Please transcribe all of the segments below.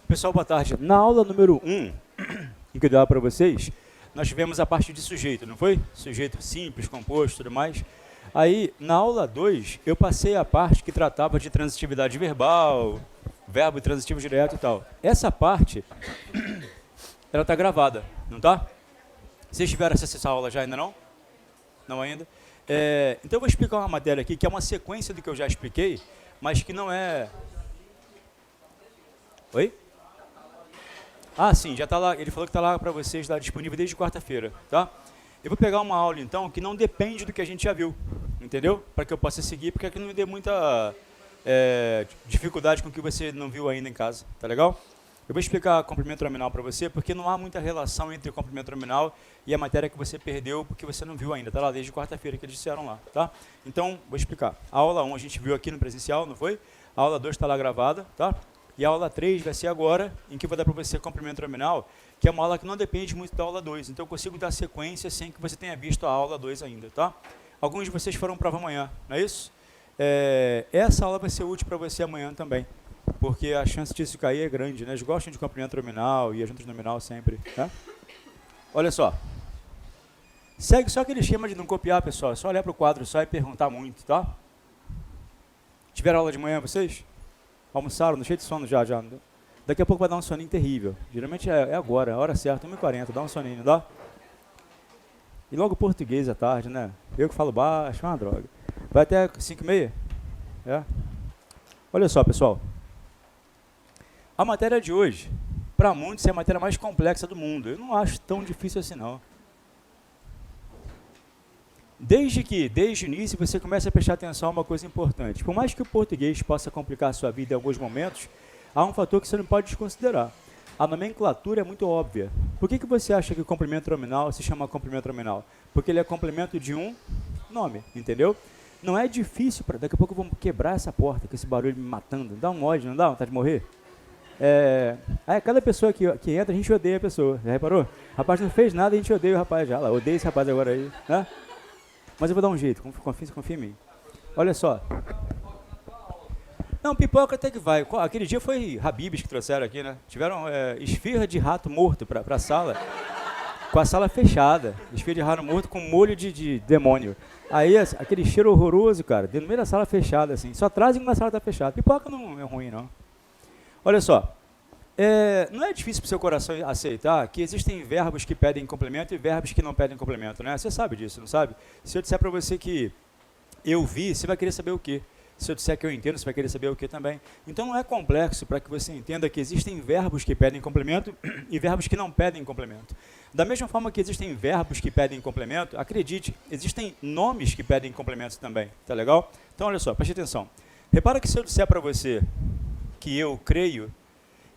Pessoal, boa tarde. Na aula número 1, em que eu dava para vocês, nós tivemos a parte de sujeito, não foi? Sujeito simples, composto e tudo mais. Aí, na aula 2, eu passei a parte que tratava de transitividade verbal, verbo transitivo direto e tal. Essa parte, ela está gravada, não está? Vocês tiveram acesso a essa aula já ainda não? Não ainda? Então eu vou explicar uma matéria aqui, que é uma sequência do que eu já expliquei, mas que não é... Oi? Ah, sim, já está lá, ele falou que está lá para vocês, está disponível desde quarta-feira, tá? Eu vou pegar uma aula, então, que não depende do que a gente já viu, entendeu? Para que eu possa seguir, porque aqui não me dê muita dificuldade com o que você não viu ainda em casa, tá legal? Eu vou explicar complemento nominal para você, porque não há muita relação entre o complemento nominal e a matéria que você perdeu, porque você não viu ainda, tá lá desde quarta-feira que eles disseram lá, tá? Então, vou explicar. A aula 1 a gente viu aqui no presencial, não foi? A aula 2 está lá gravada, tá? E a aula 3 vai ser agora, em que eu vou dar para você complemento nominal, que é uma aula que não depende muito da aula 2. Então eu consigo dar sequência sem que você tenha visto a aula 2 ainda, tá? Alguns de vocês foram prova amanhã, não é isso? Essa aula vai ser útil para você amanhã também, porque a chance disso cair é grande, né? Eles gostam de complemento nominal e juntas nominal sempre, tá? Olha só. Segue só aquele esquema de não copiar, pessoal. É só olhar para o quadro só e perguntar muito, tá? Tiveram aula de manhã vocês? Almoçaram, no cheio de sono já. Daqui a pouco vai dar um soninho terrível. Geralmente é agora, a hora certa, 1h40, dá um soninho, não dá? E logo português à tarde, né? Eu que falo baixo, é uma droga. Vai até 5h30? É? Olha só, pessoal. A matéria de hoje, para muitos, é a matéria mais complexa do mundo. Eu não acho tão difícil assim, não. Desde o início, você começa a prestar atenção a uma coisa importante. Por mais que o português possa complicar a sua vida em alguns momentos, há um fator que você não pode desconsiderar. A nomenclatura é muito óbvia. Por que você acha que o complemento nominal se chama complemento nominal? Porque ele é complemento de um nome, entendeu? Não é difícil, daqui a pouco eu vou quebrar essa porta com esse barulho me matando. Dá um ódio, não dá vontade de morrer? Cada pessoa que entra, a gente odeia a pessoa. Já reparou? O rapaz não fez nada, a gente odeia o rapaz já. Odeia esse rapaz agora aí, né? Mas eu vou dar um jeito, confia em mim. Olha só. Não, pipoca até que vai. Aquele dia foi Habib's que trouxeram aqui, né? Tiveram esfirra de rato morto para a sala, com a sala fechada. Esfirra de rato morto com molho de demônio. Aí aquele cheiro horroroso, cara, no meio da sala fechada, assim. Só trazem quando a sala está fechada. Pipoca não é ruim, não. Olha só. Não é difícil para o seu coração aceitar que existem verbos que pedem complemento e verbos que não pedem complemento, né? Você sabe disso, não sabe? Se eu disser para você que eu vi, você vai querer saber o quê? Se eu disser que eu entendo, você vai querer saber o quê também? Então não é complexo para que você entenda que existem verbos que pedem complemento e verbos que não pedem complemento. Da mesma forma que existem verbos que pedem complemento, acredite, existem nomes que pedem complementos também, tá legal? Então olha só, preste atenção. Repara que se eu disser para você que eu creio,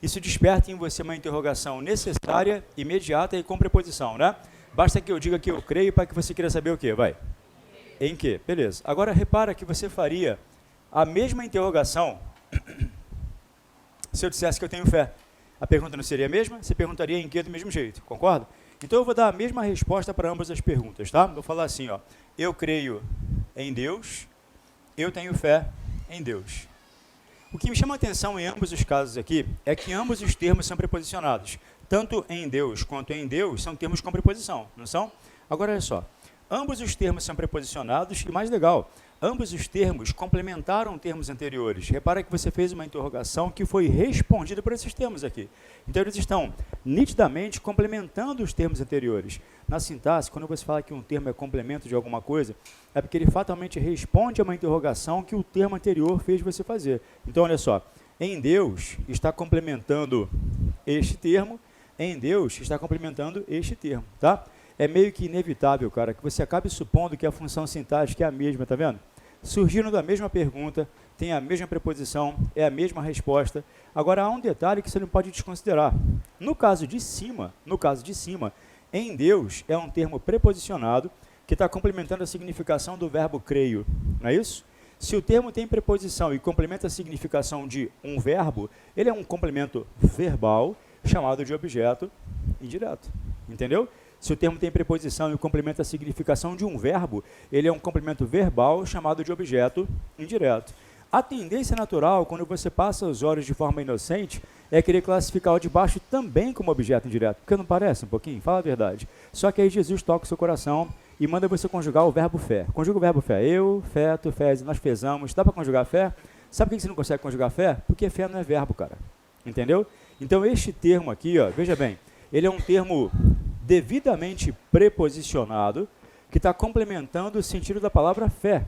isso desperta em você uma interrogação necessária, imediata e com preposição, né? Basta que eu diga que eu creio para que você queira saber o quê? Vai. Em quê? Beleza. Agora, repara que você faria a mesma interrogação se eu dissesse que eu tenho fé. A pergunta não seria a mesma? Você perguntaria em quê do mesmo jeito, concorda? Então, eu vou dar a mesma resposta para ambas as perguntas, tá? Vou falar assim, ó. Eu creio em Deus, eu tenho fé em Deus. O que me chama a atenção em ambos os casos aqui é que ambos os termos são preposicionados. Tanto em Deus quanto em Deus são termos com preposição, não são? Agora, olha só. Ambos os termos são preposicionados e, mais legal, ambos os termos complementaram termos anteriores. Repara que você fez uma interrogação que foi respondida por esses termos aqui. Então, eles estão nitidamente complementando os termos anteriores. Na sintaxe, quando você fala que um termo é complemento de alguma coisa, é porque ele fatalmente responde a uma interrogação que o termo anterior fez você fazer. Então, olha só, em Deus está complementando este termo, em Deus está complementando este termo, tá? É meio que inevitável, cara, que você acabe supondo que a função sintática é a mesma, tá vendo? Surgiram da mesma pergunta, tem a mesma preposição, é a mesma resposta. Agora, há um detalhe que você não pode desconsiderar. No caso de cima, em Deus é um termo preposicionado que está complementando a significação do verbo creio, não é isso? Se o termo tem preposição e complementa a significação de um verbo, ele é um complemento verbal chamado de objeto indireto, entendeu? Se o termo tem preposição e complementa a significação de um verbo, ele é um complemento verbal chamado de objeto indireto. A tendência natural, quando você passa os olhos de forma inocente, é querer classificar o de baixo também como objeto indireto. Porque não parece um pouquinho? Fala a verdade. Só que aí Jesus toca o seu coração e manda você conjugar o verbo fé. Conjuga o verbo fé. Eu, fé, tu fez, nós fezamos. Dá para conjugar fé? Sabe por que você não consegue conjugar fé? Porque fé não é verbo, cara. Entendeu? Então este termo aqui, ó, veja bem, ele é um termo devidamente preposicionado que está complementando o sentido da palavra fé.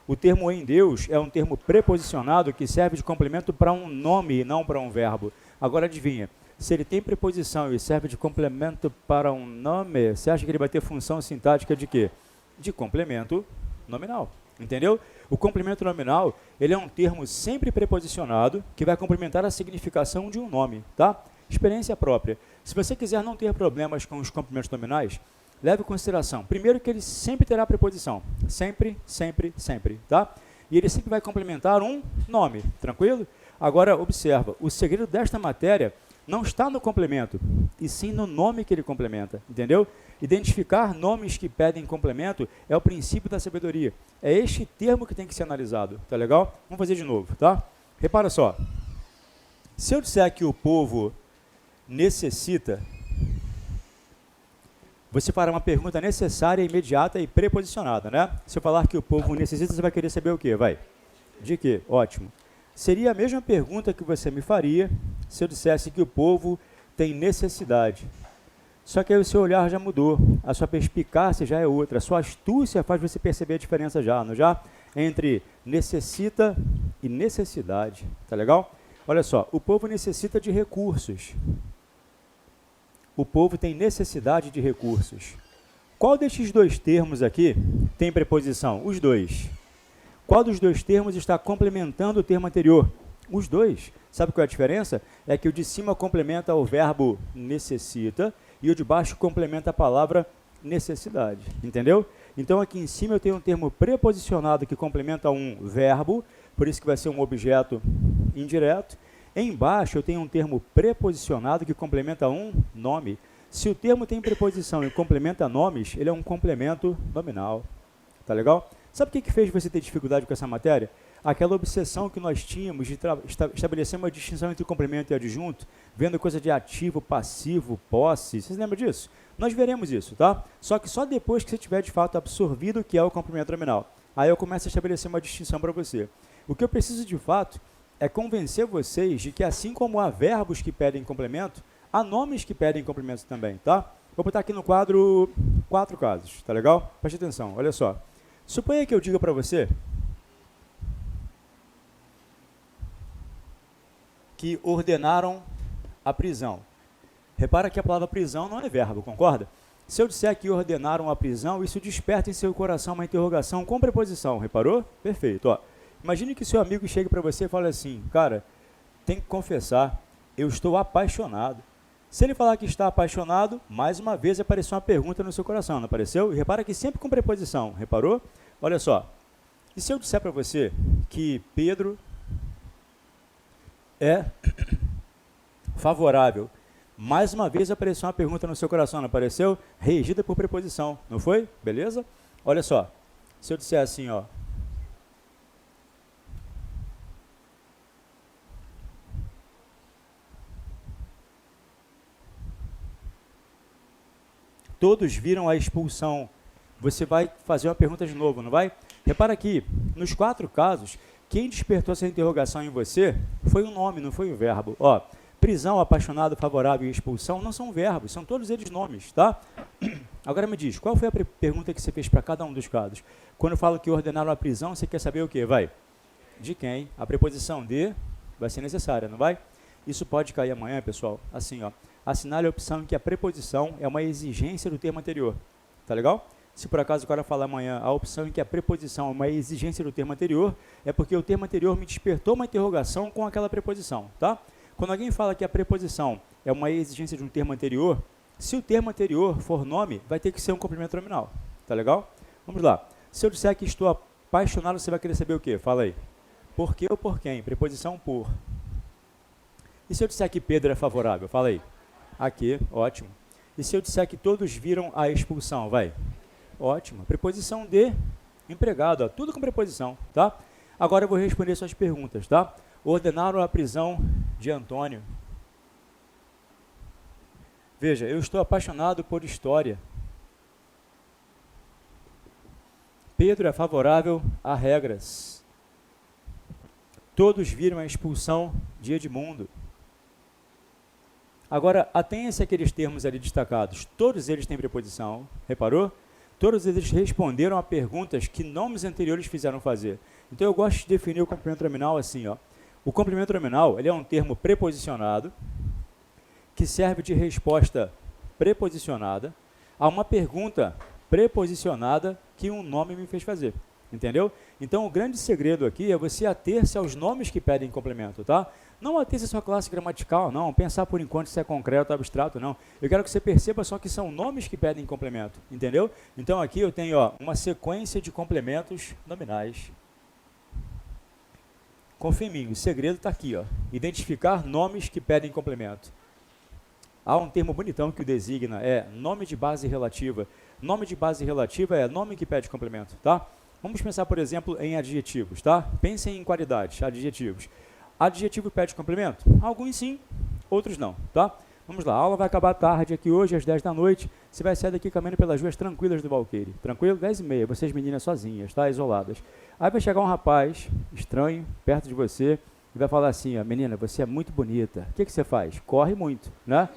O termo em Deus é um termo preposicionado que serve de complemento para um nome e não para um verbo. Agora adivinha, se ele tem preposição e serve de complemento para um nome, você acha que ele vai ter função sintática de quê? De complemento nominal, entendeu? O complemento nominal, ele é um termo sempre preposicionado que vai complementar a significação de um nome, tá? Experiência própria. Se você quiser não ter problemas com os complementos nominais, leve em consideração, primeiro que ele sempre terá preposição, sempre, sempre, sempre, tá? E ele sempre vai complementar um nome, tranquilo? Agora, observa, o segredo desta matéria não está no complemento, e sim no nome que ele complementa, entendeu? Identificar nomes que pedem complemento é o princípio da sabedoria. É este termo que tem que ser analisado, tá legal? Vamos fazer de novo, tá? Repara só, se eu disser que o povo necessita, você fará uma pergunta necessária, imediata e preposicionada, né? Se eu falar que o povo necessita, você vai querer saber o quê? Vai. De quê? Ótimo. Seria a mesma pergunta que você me faria se eu dissesse que o povo tem necessidade. Só que aí o seu olhar já mudou, a sua perspicácia já é outra, a sua astúcia faz você perceber a diferença já, não já? Entre necessita e necessidade, tá legal? Olha só, o povo necessita de recursos. O povo tem necessidade de recursos. Qual destes dois termos aqui tem preposição? Os dois. Qual dos dois termos está complementando o termo anterior? Os dois. Sabe qual é a diferença? É que o de cima complementa o verbo necessita e o de baixo complementa a palavra necessidade. Entendeu? Então aqui em cima eu tenho um termo preposicionado que complementa um verbo, por isso que vai ser um objeto indireto. Embaixo eu tenho um termo preposicionado que complementa um nome. Se o termo tem preposição e complementa nomes, ele é um complemento nominal. Tá legal? Sabe o que fez você ter dificuldade com essa matéria? Aquela obsessão que nós tínhamos de estabelecer uma distinção entre complemento e adjunto, vendo coisa de ativo, passivo, posse. Vocês lembram disso? Nós veremos isso, tá? Só que só depois que você tiver de fato absorvido o que é o complemento nominal. Aí eu começo a estabelecer uma distinção para você. O que eu preciso de fato é convencer vocês de que assim como há verbos que pedem complemento, há nomes que pedem complemento também, tá? Vou botar aqui no quadro 4 casos, tá legal? Preste atenção, olha só. Suponha que eu diga para você que ordenaram a prisão. Repara que a palavra prisão não é verbo, concorda? Se eu disser que ordenaram a prisão, isso desperta em seu coração uma interrogação com preposição, reparou? Perfeito, ó. Imagine que seu amigo chegue para você e fale assim, cara, tem que confessar, eu estou apaixonado. Se ele falar que está apaixonado, mais uma vez apareceu uma pergunta no seu coração, não apareceu? E repara que sempre com preposição, reparou? Olha só, e se eu disser para você que Pedro é favorável, mais uma vez apareceu uma pergunta no seu coração, não apareceu? Regida por preposição, não foi? Beleza? Olha só, se eu disser assim, ó, todos viram a expulsão. Você vai fazer uma pergunta de novo, não vai? Repara aqui, nos 4 casos, quem despertou essa interrogação em você foi um nome, não foi um verbo. Ó, prisão, apaixonado, favorável e expulsão não são verbos, são todos eles nomes, tá? Agora me diz, qual foi a pergunta que você fez para cada um dos casos? Quando eu falo que ordenaram a prisão, você quer saber o quê? Vai? De quem? A preposição de vai ser necessária, não vai? Isso pode cair amanhã, pessoal, assim, ó. Assinale a opção em que a preposição é uma exigência do termo anterior. Tá legal? Se por acaso o cara falar amanhã a opção em que a preposição é uma exigência do termo anterior, é porque o termo anterior me despertou uma interrogação com aquela preposição, tá? Quando alguém fala que a preposição é uma exigência de um termo anterior, se o termo anterior for nome, vai ter que ser um complemento nominal. Tá legal? Vamos lá. Se eu disser que estou apaixonado, você vai querer saber o quê? Fala aí. Por quê ou por quem? Preposição por. E se eu disser que Pedro é favorável? Fala aí. Aqui, ótimo. E se eu disser que todos viram a expulsão, vai? Ótimo. Preposição de empregado, ó, tudo com preposição, tá? Agora eu vou responder suas perguntas, tá? Ordenaram a prisão de Antônio. Veja, eu estou apaixonado por história. Pedro é favorável a regras. Todos viram a expulsão de Edmundo. Agora, atenha-se àqueles termos ali destacados. Todos eles têm preposição, reparou? Todos eles responderam a perguntas que nomes anteriores fizeram fazer. Então, eu gosto de definir o complemento nominal assim, ó. O complemento nominal, ele é um termo preposicionado que serve de resposta preposicionada a uma pergunta preposicionada que um nome me fez fazer. Entendeu? Então, o grande segredo aqui é você ater-se aos nomes que pedem complemento, tá? Não ater-se à sua classe gramatical, não. Pensar por enquanto se é concreto ou abstrato, não. Eu quero que você perceba só que são nomes que pedem complemento, entendeu? Então, aqui eu tenho, ó, uma sequência de complementos nominais. Confia em mim, o segredo está aqui, ó. Identificar nomes que pedem complemento. Há um termo bonitão que o designa, é nome de base relativa. Nome de base relativa é nome que pede complemento, tá? Vamos pensar, por exemplo, em adjetivos, tá? Pensem em qualidades, adjetivos. Adjetivo pede complemento? Alguns sim, outros não, tá? Vamos lá, a aula vai acabar tarde aqui hoje, às 10 da noite. Você vai sair daqui caminhando pelas ruas tranquilas do Valqueire. Tranquilo? 10h30, vocês meninas sozinhas, tá? Isoladas. Aí vai chegar um rapaz estranho, perto de você, e vai falar assim, ó, menina, você é muito bonita. O que você faz? Corre muito, né?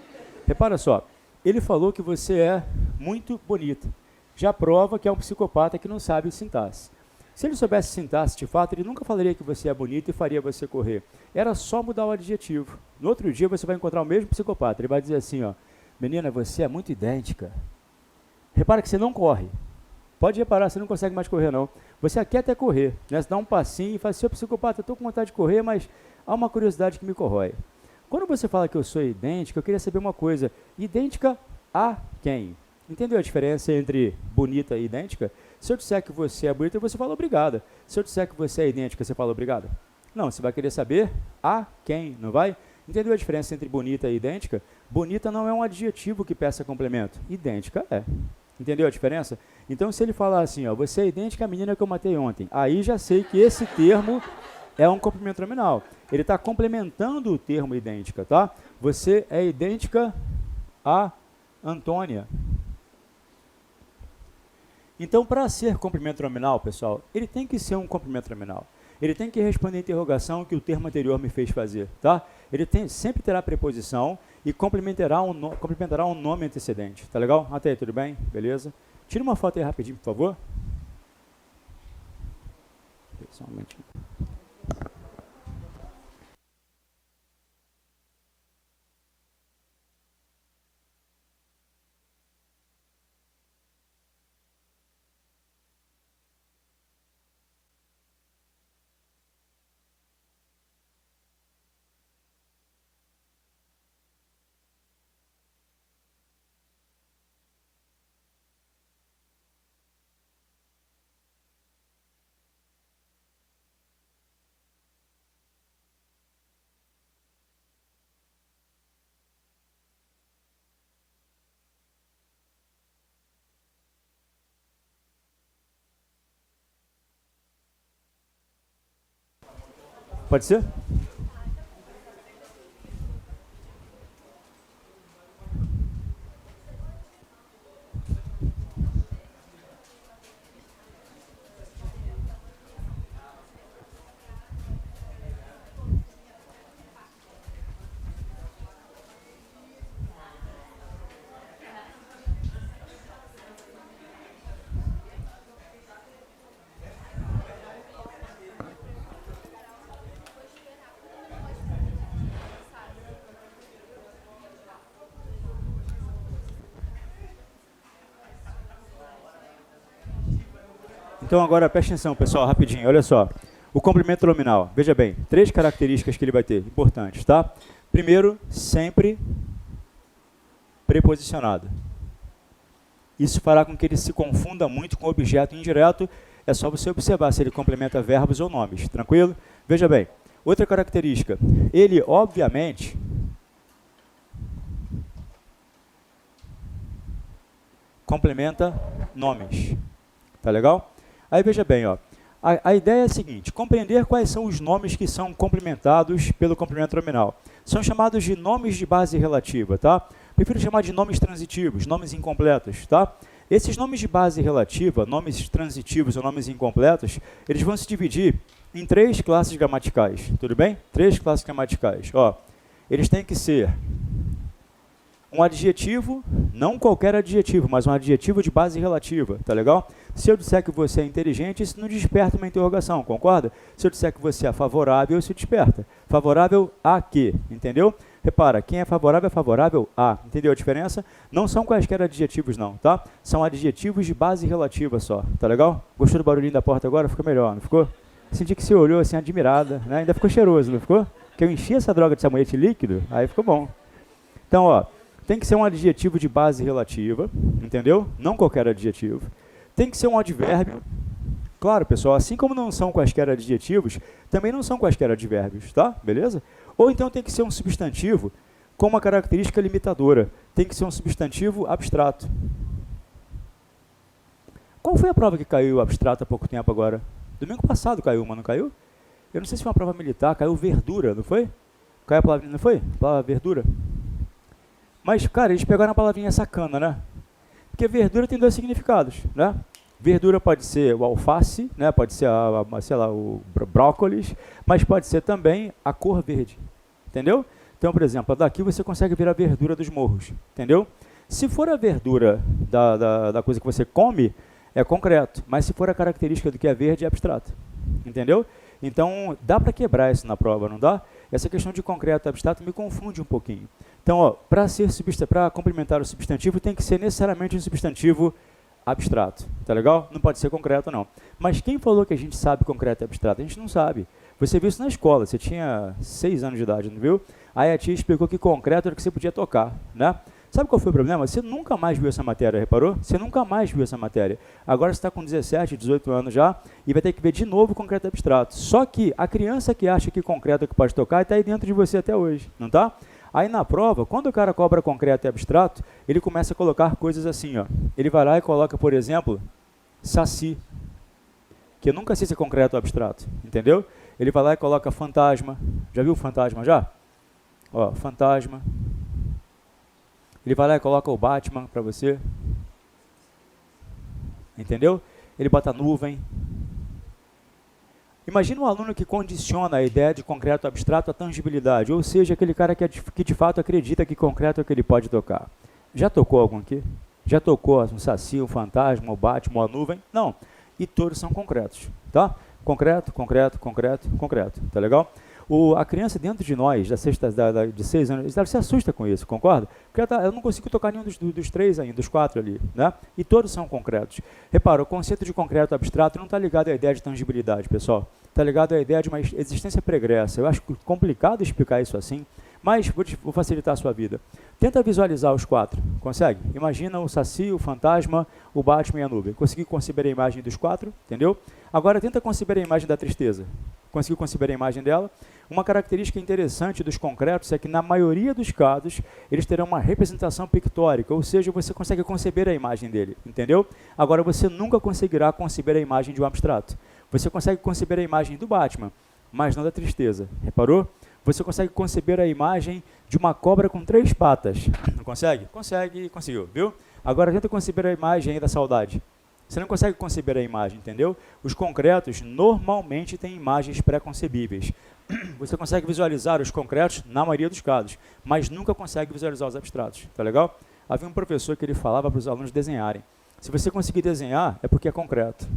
Repara só, ele falou que você é muito bonita. Já prova que é um psicopata que não sabe sintaxe. Se ele soubesse sintaxe de fato, ele nunca falaria que você é bonita e faria você correr. Era só mudar o adjetivo. No outro dia você vai encontrar o mesmo psicopata. Ele vai dizer assim, ó, menina, você é muito idêntica. Repara que você não corre. Pode reparar, você não consegue mais correr, não. Você quer até correr, né? Você dá um passinho e fala assim, ô psicopata, eu estou com vontade de correr, mas há uma curiosidade que me corrói. Quando você fala que eu sou idêntica, eu queria saber uma coisa. Idêntica a quem? Entendeu a diferença entre bonita e idêntica? Se eu disser que você é bonita, você fala obrigada. Se eu disser que você é idêntica, você fala obrigada? Não, você vai querer saber a quem, não vai? Entendeu a diferença entre bonita e idêntica? Bonita não é um adjetivo que peça complemento. Idêntica é. Entendeu a diferença? Então, se ele falar assim, ó, você é idêntica à menina que eu matei ontem, aí já sei que esse termo é um complemento nominal. Ele está complementando o termo idêntica, tá? Você é idêntica a Antônia. Então, para ser complemento nominal, pessoal, ele tem que ser um complemento nominal. Ele tem que responder a interrogação que o termo anterior me fez fazer, tá? Ele sempre terá preposição e complementará um nome antecedente, tá legal? Até aí, tudo bem? Beleza? Tira uma foto aí rapidinho, por favor. Só um momentinho. Pode ser? Então agora preste atenção, pessoal, rapidinho, olha só. O complemento nominal, veja bem, 3 características que ele vai ter, importantes, tá? Primeiro, sempre preposicionado. Isso fará com que ele se confunda muito com o objeto indireto, é só você observar se ele complementa verbos ou nomes, tranquilo? Veja bem, outra característica, ele obviamente complementa nomes. Tá legal? Aí veja bem, ó. A ideia é a seguinte: compreender quais são os nomes que são complementados pelo complemento nominal. São chamados de nomes de base relativa, tá? Prefiro chamar de nomes transitivos, nomes incompletos, tá? Esses nomes de base relativa, nomes transitivos ou nomes incompletos, eles vão se dividir em 3 classes gramaticais, tudo bem? 3 classes gramaticais, ó. Eles têm que ser um adjetivo, não qualquer adjetivo, mas um adjetivo de base relativa, tá legal? Se eu disser que você é inteligente, isso não desperta uma interrogação, concorda? Se eu disser que você é favorável, isso desperta. Favorável a quê? Entendeu? Repara, quem é favorável a. Entendeu a diferença? Não são quaisquer adjetivos não, tá? São adjetivos de base relativa só, tá legal? Gostou do barulhinho da porta agora? Ficou melhor, não ficou? Senti que você olhou assim, admirada, né? Ainda ficou cheiroso, não ficou? Que eu enchi essa droga de sabonete líquido, aí ficou bom. Então, ó, tem que ser um adjetivo de base relativa, entendeu? Não qualquer adjetivo. Tem que ser um advérbio. Claro, pessoal, assim como não são quaisquer adjetivos, também não são quaisquer advérbios, tá? Beleza? Ou então tem que ser um substantivo com uma característica limitadora. Tem que ser um substantivo abstrato. Qual foi a prova que caiu abstrato há pouco tempo agora? Domingo passado caiu uma, não caiu? Eu não sei se foi uma prova militar, caiu verdura, não foi? Caiu a palavrinha, não foi? A palavra verdura. Mas, cara, eles pegaram a palavrinha sacana, né? Porque verdura tem 2 significados, né? Verdura pode ser o alface, né? Pode ser, sei lá, o brócolis, mas pode ser também a cor verde, entendeu? Então, por exemplo, daqui você consegue ver a verdura dos morros, entendeu? Se for a verdura da coisa que você come, é concreto, mas se for a característica do que é verde, é abstrato, entendeu? Então, dá para quebrar isso na prova, não dá? Essa questão de concreto e abstrato me confunde um pouquinho. Então, para complementar o substantivo, tem que ser necessariamente um substantivo abstrato, tá legal? Não pode ser concreto, não. Mas quem falou que a gente sabe concreto e abstrato? A gente não sabe. Você viu isso na escola, você tinha 6 anos de idade, não viu? Aí a tia explicou que concreto era o que você podia tocar, né? Sabe qual foi o problema? Você nunca mais viu essa matéria, reparou? Você nunca mais viu essa matéria. Agora você está com 17, 18 anos já e vai ter que ver de novo concreto e abstrato. Só que a criança que acha que concreto é o que pode tocar está aí dentro de você até hoje, não tá? Aí na prova, quando o cara cobra concreto e abstrato, ele começa a colocar coisas assim, ó. Ele vai lá e coloca, por exemplo, saci, que eu nunca sei se é concreto ou abstrato, entendeu? Ele vai lá e coloca fantasma. Já viu o fantasma já? Ó, fantasma. Ele vai lá e coloca o Batman para você. Entendeu? Ele bota nuvem. Imagina um aluno que condiciona a ideia de concreto abstrato à tangibilidade, ou seja, aquele cara que de fato acredita que concreto é o que ele pode tocar. Já tocou algum aqui? Já tocou um saci, um fantasma, o Batman, a nuvem? Não. E todos são concretos, tá? Concreto, concreto, concreto, concreto. Tá legal? A criança dentro de nós, de 6 anos, ela se assusta com isso, concorda? Porque eu não consigo tocar nenhum dos 3 ainda, dos 4 ali, né? E todos são concretos. Repara, o conceito de concreto abstrato não está ligado à ideia de tangibilidade, pessoal. Está ligado à ideia de uma existência pregressa. Eu acho complicado explicar isso assim, mas vou facilitar a sua vida. Tenta visualizar os 4, consegue? Imagina o saci, o fantasma, o Batman e a nuvem. Conseguiu conceber a imagem dos 4, entendeu? Agora tenta conceber a imagem da tristeza. Conseguiu conceber a imagem dela? Uma característica interessante dos concretos é que, na maioria dos casos, eles terão uma representação pictórica, ou seja, você consegue conceber a imagem dele, entendeu? Agora, você nunca conseguirá conceber a imagem de um abstrato. Você consegue conceber a imagem do Batman, mas não da tristeza, reparou? Você consegue conceber a imagem de uma cobra com 3 patas. Não consegue? Consegue, conseguiu, viu? Agora, tenta conceber a imagem aí da saudade. Você não consegue conceber a imagem, entendeu? Os concretos normalmente têm imagens pré-concebíveis. Você consegue visualizar os concretos na maioria dos casos, mas nunca consegue visualizar os abstratos, tá legal? Havia um professor que ele falava para os alunos desenharem. Se você conseguir desenhar, é porque é concreto.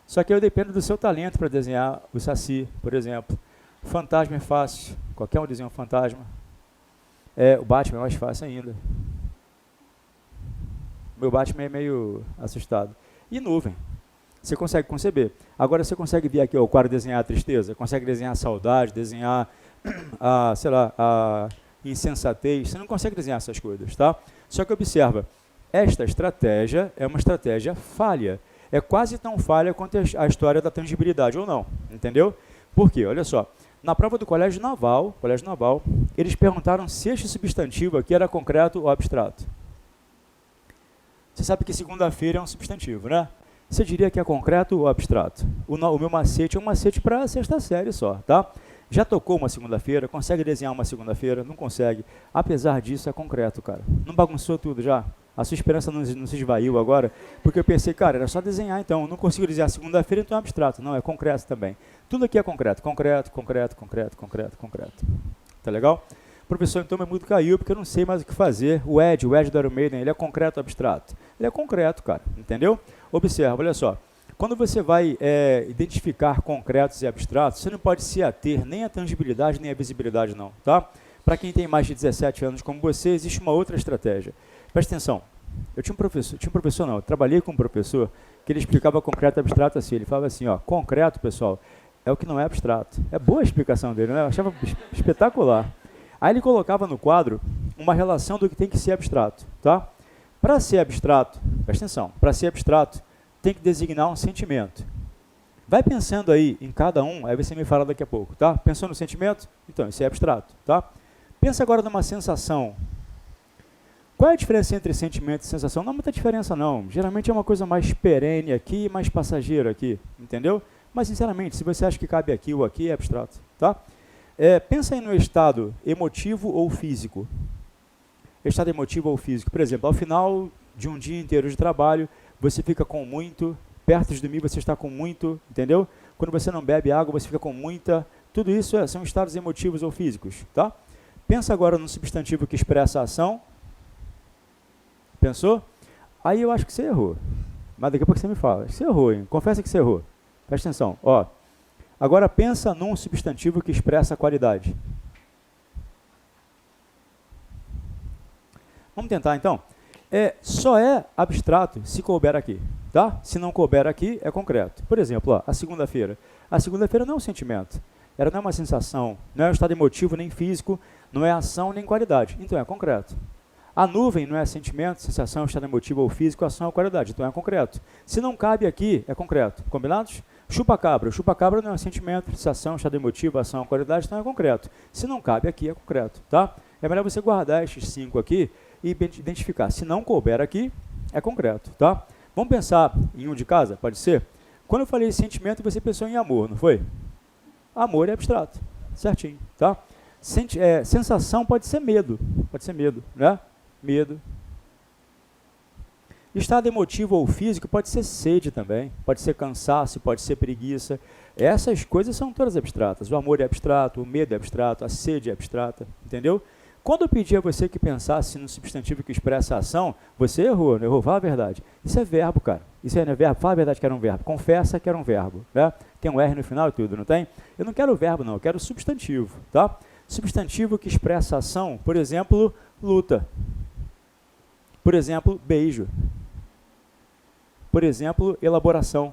Só que eu dependo do seu talento para desenhar o saci, por exemplo. Fantasma é fácil, qualquer um desenha um fantasma. O Batman é mais fácil ainda. Meu Batman é meio assustado. E nuvem. Você consegue conceber. Agora você consegue ver aqui o quadro desenhar a tristeza, consegue desenhar a saudade, desenhar a insensatez. Você não consegue desenhar essas coisas, tá? Só que observa, esta estratégia é uma estratégia falha. É quase tão falha quanto a história da tangibilidade, ou não, entendeu? Por quê? Olha só, na prova do Colégio Naval, eles perguntaram se este substantivo aqui era concreto ou abstrato. Você sabe que segunda-feira é um substantivo, né? Você diria que é concreto ou abstrato? O meu macete é um macete para a sexta série só, tá? Já tocou uma segunda-feira? Consegue desenhar uma segunda-feira? Não consegue. Apesar disso, é concreto, cara. Não bagunçou tudo já? A sua esperança não se esvaiu agora? Porque eu pensei, cara, era só desenhar então. Não consigo desenhar segunda-feira, então é abstrato. Não, é concreto também. Tudo aqui é concreto. Concreto, concreto, concreto, concreto, concreto. Tá legal? Professor, então meu mundo caiu porque eu não sei mais o que fazer. O Ed do Iron Maiden, ele é concreto ou abstrato? Ele é concreto, cara. Entendeu? Observa, olha só. Quando você vai identificar concretos e abstratos, você não pode se ater nem à tangibilidade nem à visibilidade, não. Tá? Para quem tem mais de 17 anos como você, existe uma outra estratégia. Presta atenção. Eu trabalhei com um professor que ele explicava concreto e abstrato assim. Ele falava assim, ó, concreto, pessoal, é o que não é abstrato. É boa a explicação dele, né? Eu achava espetacular. Aí ele colocava no quadro uma relação do que tem que ser abstrato, tá? Para ser abstrato, presta atenção, para ser abstrato, tem que designar um sentimento. Vai pensando aí em cada um, aí você me fala daqui a pouco, tá? Pensou no sentimento? Então, isso é abstrato, tá? Pensa agora numa sensação. Qual é a diferença entre sentimento e sensação? Não há muita diferença, não. Geralmente é uma coisa mais perene aqui, mais passageira aqui, entendeu? Mas, sinceramente, se você acha que cabe aqui ou aqui, é abstrato, tá? Pensa aí no estado emotivo ou físico. Estado emotivo ou físico. Por exemplo, ao final de um dia inteiro de trabalho, você fica com muito, perto de dormir você está com muito, entendeu? Quando você não bebe água, você fica com muita. Tudo isso são estados emotivos ou físicos, tá? Pensa agora no substantivo que expressa a ação. Pensou? Aí eu acho que você errou. Mas daqui a pouco você me fala. Você errou, hein? Confessa que você errou. Presta atenção. Ó. Agora pensa num substantivo que expressa a qualidade. Vamos tentar então? Só é abstrato se couber aqui, tá? Se não couber aqui, é concreto. Por exemplo, ó, a segunda-feira. A segunda-feira não é um sentimento. Ela não é uma sensação, não é um estado emotivo nem físico, não é ação nem qualidade. Então é concreto. A nuvem não é sentimento, sensação, estado emotivo ou físico, ação ou qualidade. Então é concreto. Se não cabe aqui, é concreto. Combinados? Chupa-cabra. O chupa-cabra não é sentimento, sensação, estado emotivo, ação ou qualidade, então é concreto. Se não cabe aqui, é concreto. Tá? É melhor você guardar estes 5 aqui e identificar. Se não couber aqui, é concreto. Tá? Vamos pensar em um de casa? Pode ser? Quando eu falei sentimento, você pensou em amor, não foi? Amor é abstrato. Certinho. Tá? Sensação pode ser medo. Pode ser medo, né? Medo. Estado emotivo ou físico pode ser sede também, pode ser cansaço, pode ser preguiça. Essas coisas são todas abstratas. O amor é abstrato, o medo é abstrato, a sede é abstrata, entendeu? Quando eu pedi a você que pensasse no substantivo que expressa a ação, você errou, não errou? Fala a verdade. Isso é verbo, cara. Isso não é verbo? Fala a verdade que era um verbo. Confessa que era um verbo, né? Tem um R no final e tudo, não tem? Eu não quero o verbo, não. Eu quero o substantivo, tá? Substantivo que expressa a ação, por exemplo, luta. Por exemplo, beijo. Por exemplo, elaboração.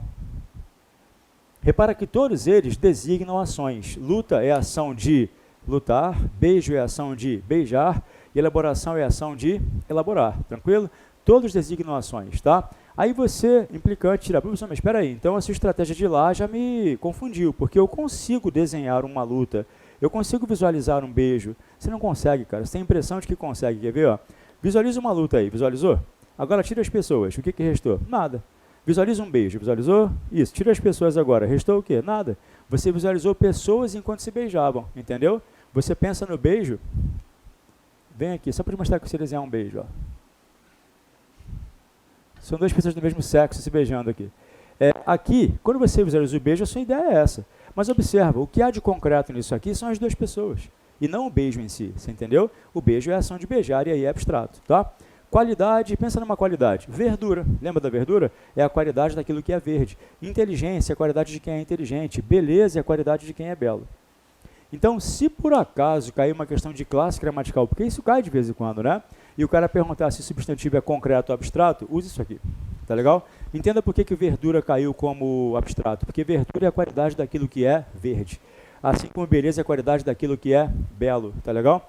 Repara que todos eles designam ações. Luta é a ação de lutar, beijo é a ação de beijar, e elaboração é a ação de elaborar. Tranquilo? Todos designam ações, tá? Aí você, implicante, tira, professor, mas espera aí, então a sua estratégia de lá já me confundiu, porque eu consigo desenhar uma luta, eu consigo visualizar um beijo. Você não consegue, cara, você tem a impressão de que consegue, quer ver? Ó? Visualiza uma luta aí, visualizou? Agora tira as pessoas, o que restou? Nada. Visualiza um beijo, visualizou? Isso, tira as pessoas agora, restou o quê? Nada. Você visualizou pessoas enquanto se beijavam, entendeu? Você pensa no beijo, vem aqui, só para te mostrar que você desenhar um beijo, ó. São duas pessoas do mesmo sexo se beijando aqui. Aqui, quando você visualiza o beijo, a sua ideia é essa. Mas observa, o que há de concreto nisso aqui são as duas pessoas, e não o beijo em si, você entendeu? O beijo é a ação de beijar e aí é abstrato, tá? Qualidade, pensa numa qualidade. Verdura, lembra da verdura? É a qualidade daquilo que é verde. Inteligência é a qualidade de quem é inteligente. Beleza é a qualidade de quem é belo. Então, se por acaso cair uma questão de classe gramatical, porque isso cai de vez em quando, né? E o cara perguntar se o substantivo é concreto ou abstrato, use isso aqui, tá legal? Entenda por que verdura caiu como abstrato, porque verdura é a qualidade daquilo que é verde. Assim como beleza é a qualidade daquilo que é belo, tá legal?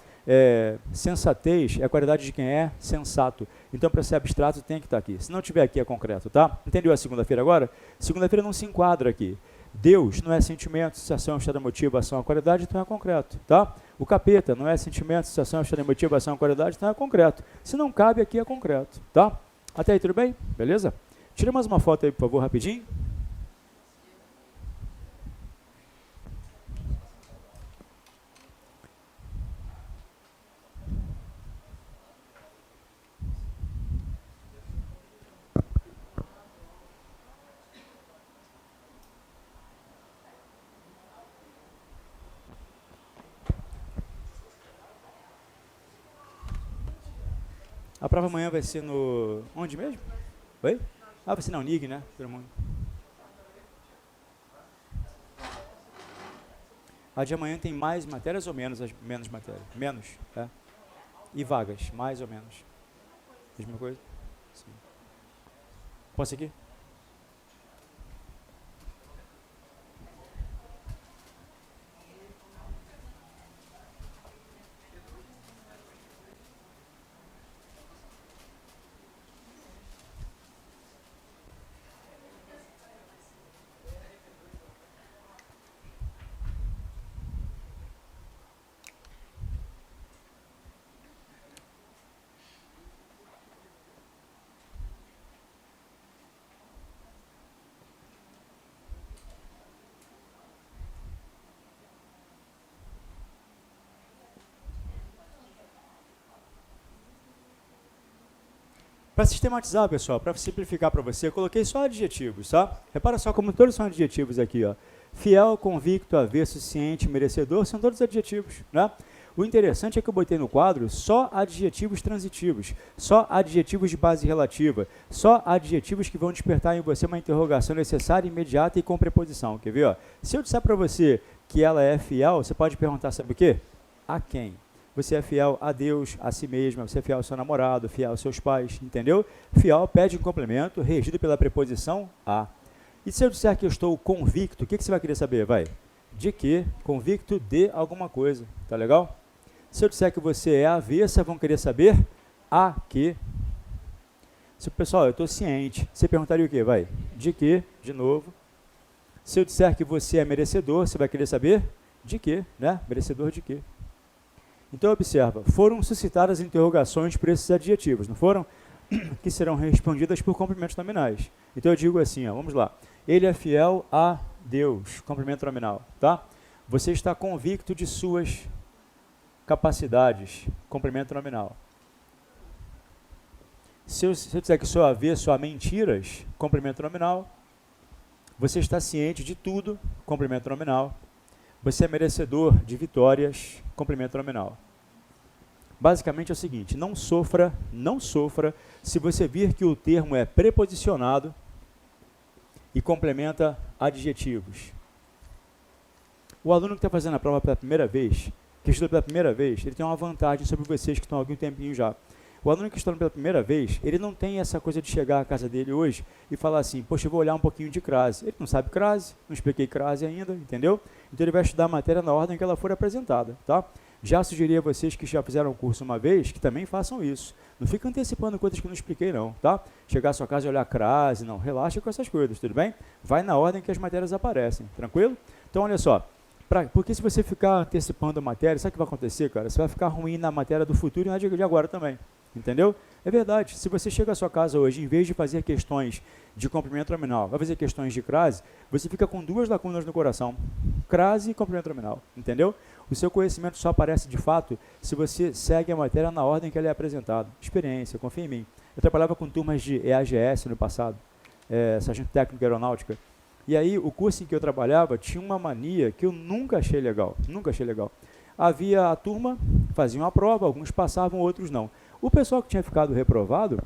Sensatez é a qualidade de quem é sensato. Então, para ser abstrato, tem que estar aqui. Se não tiver aqui, é concreto, tá? Entendeu a segunda-feira agora? Segunda-feira não se enquadra aqui. Deus não é sentimento, sensação, estado emotivo, ação, qualidade, então é concreto, tá? O capeta não é sentimento, sensação, estado emotivo, ação, qualidade, então é concreto. Se não cabe aqui, é concreto, tá? Até aí tudo bem? Beleza? Tira mais uma foto aí, por favor, rapidinho. A prova amanhã vai ser no... Onde mesmo? Oi? Ah, vai ser na Unig, né? Todo mundo. A de amanhã tem mais matérias ou menos matérias? Menos, é. E vagas, mais ou menos. Mesma coisa? Sim. Posso seguir? Para sistematizar, pessoal, para simplificar para você, eu coloquei só adjetivos, tá? Repara só como todos são adjetivos aqui, ó. Fiel, convicto, avesso, ciente, merecedor, são todos adjetivos, né? O interessante é que eu botei no quadro só adjetivos transitivos, só adjetivos de base relativa, só adjetivos que vão despertar em você uma interrogação necessária, imediata e com preposição. Quer ver? Ó? Se eu disser para você que ela é fiel, você pode perguntar, sabe o quê? A quem? Você é fiel a Deus, a si mesma, você é fiel ao seu namorado, fiel aos seus pais, entendeu? Fiel pede um complemento regido pela preposição a. E se eu disser que eu estou convicto, o que você vai querer saber? Vai. De que? Convicto de alguma coisa, tá legal? Se eu disser que você é avessa, vão querer saber a que. Se, pessoal, eu estou ciente, você perguntaria o quê? Vai. De que? De novo. Se eu disser que você é merecedor, você vai querer saber de que, né? Merecedor de quê? Então, observa, foram suscitadas interrogações por esses adjetivos, não foram? Que serão respondidas por complementos nominais. Então, eu digo assim, ó, vamos lá. Ele é fiel a Deus, complemento nominal, tá? Você está convicto de suas capacidades, complemento nominal. Se eu disser que sou avesso a mentiras, complemento nominal. Você está ciente de tudo, complemento nominal. Você é merecedor de vitórias, complemento nominal. Basicamente é o seguinte, não sofra se você vir que o termo é preposicionado e complementa adjetivos. O aluno que está fazendo a prova pela primeira vez, que estuda pela primeira vez, ele tem uma vantagem sobre vocês que estão há algum tempinho já. O aluno que estuda pela primeira vez, ele não tem essa coisa de chegar à casa dele hoje e falar assim, poxa, eu vou olhar um pouquinho de crase. Ele não sabe crase, não expliquei crase ainda, entendeu? Então ele vai estudar a matéria na ordem que ela for apresentada, tá? Já sugeri a vocês que já fizeram o curso uma vez, que também façam isso. Não fica antecipando coisas que eu não expliquei não, tá? Chegar à sua casa e olhar crase, não, relaxa com essas coisas, tudo bem? Vai na ordem que as matérias aparecem, tranquilo? Então olha só, porque se você ficar antecipando a matéria, sabe o que vai acontecer, cara? Você vai ficar ruim na matéria do futuro e na de agora também. Entendeu? É verdade. Se você chega à sua casa hoje, em vez de fazer questões de complemento nominal, vai fazer questões de crase, você fica com duas lacunas no coração. Crase e complemento nominal. Entendeu? O seu conhecimento só aparece de fato se você segue a matéria na ordem que ela é apresentada. Experiência, confia em mim. Eu trabalhava com turmas de EAGS no passado, Sargento Técnico Aeronáutica. E aí, o curso em que eu trabalhava tinha uma mania que eu nunca achei legal. Nunca achei legal. Havia a turma, faziam a prova, alguns passavam, outros não. O pessoal que tinha ficado reprovado,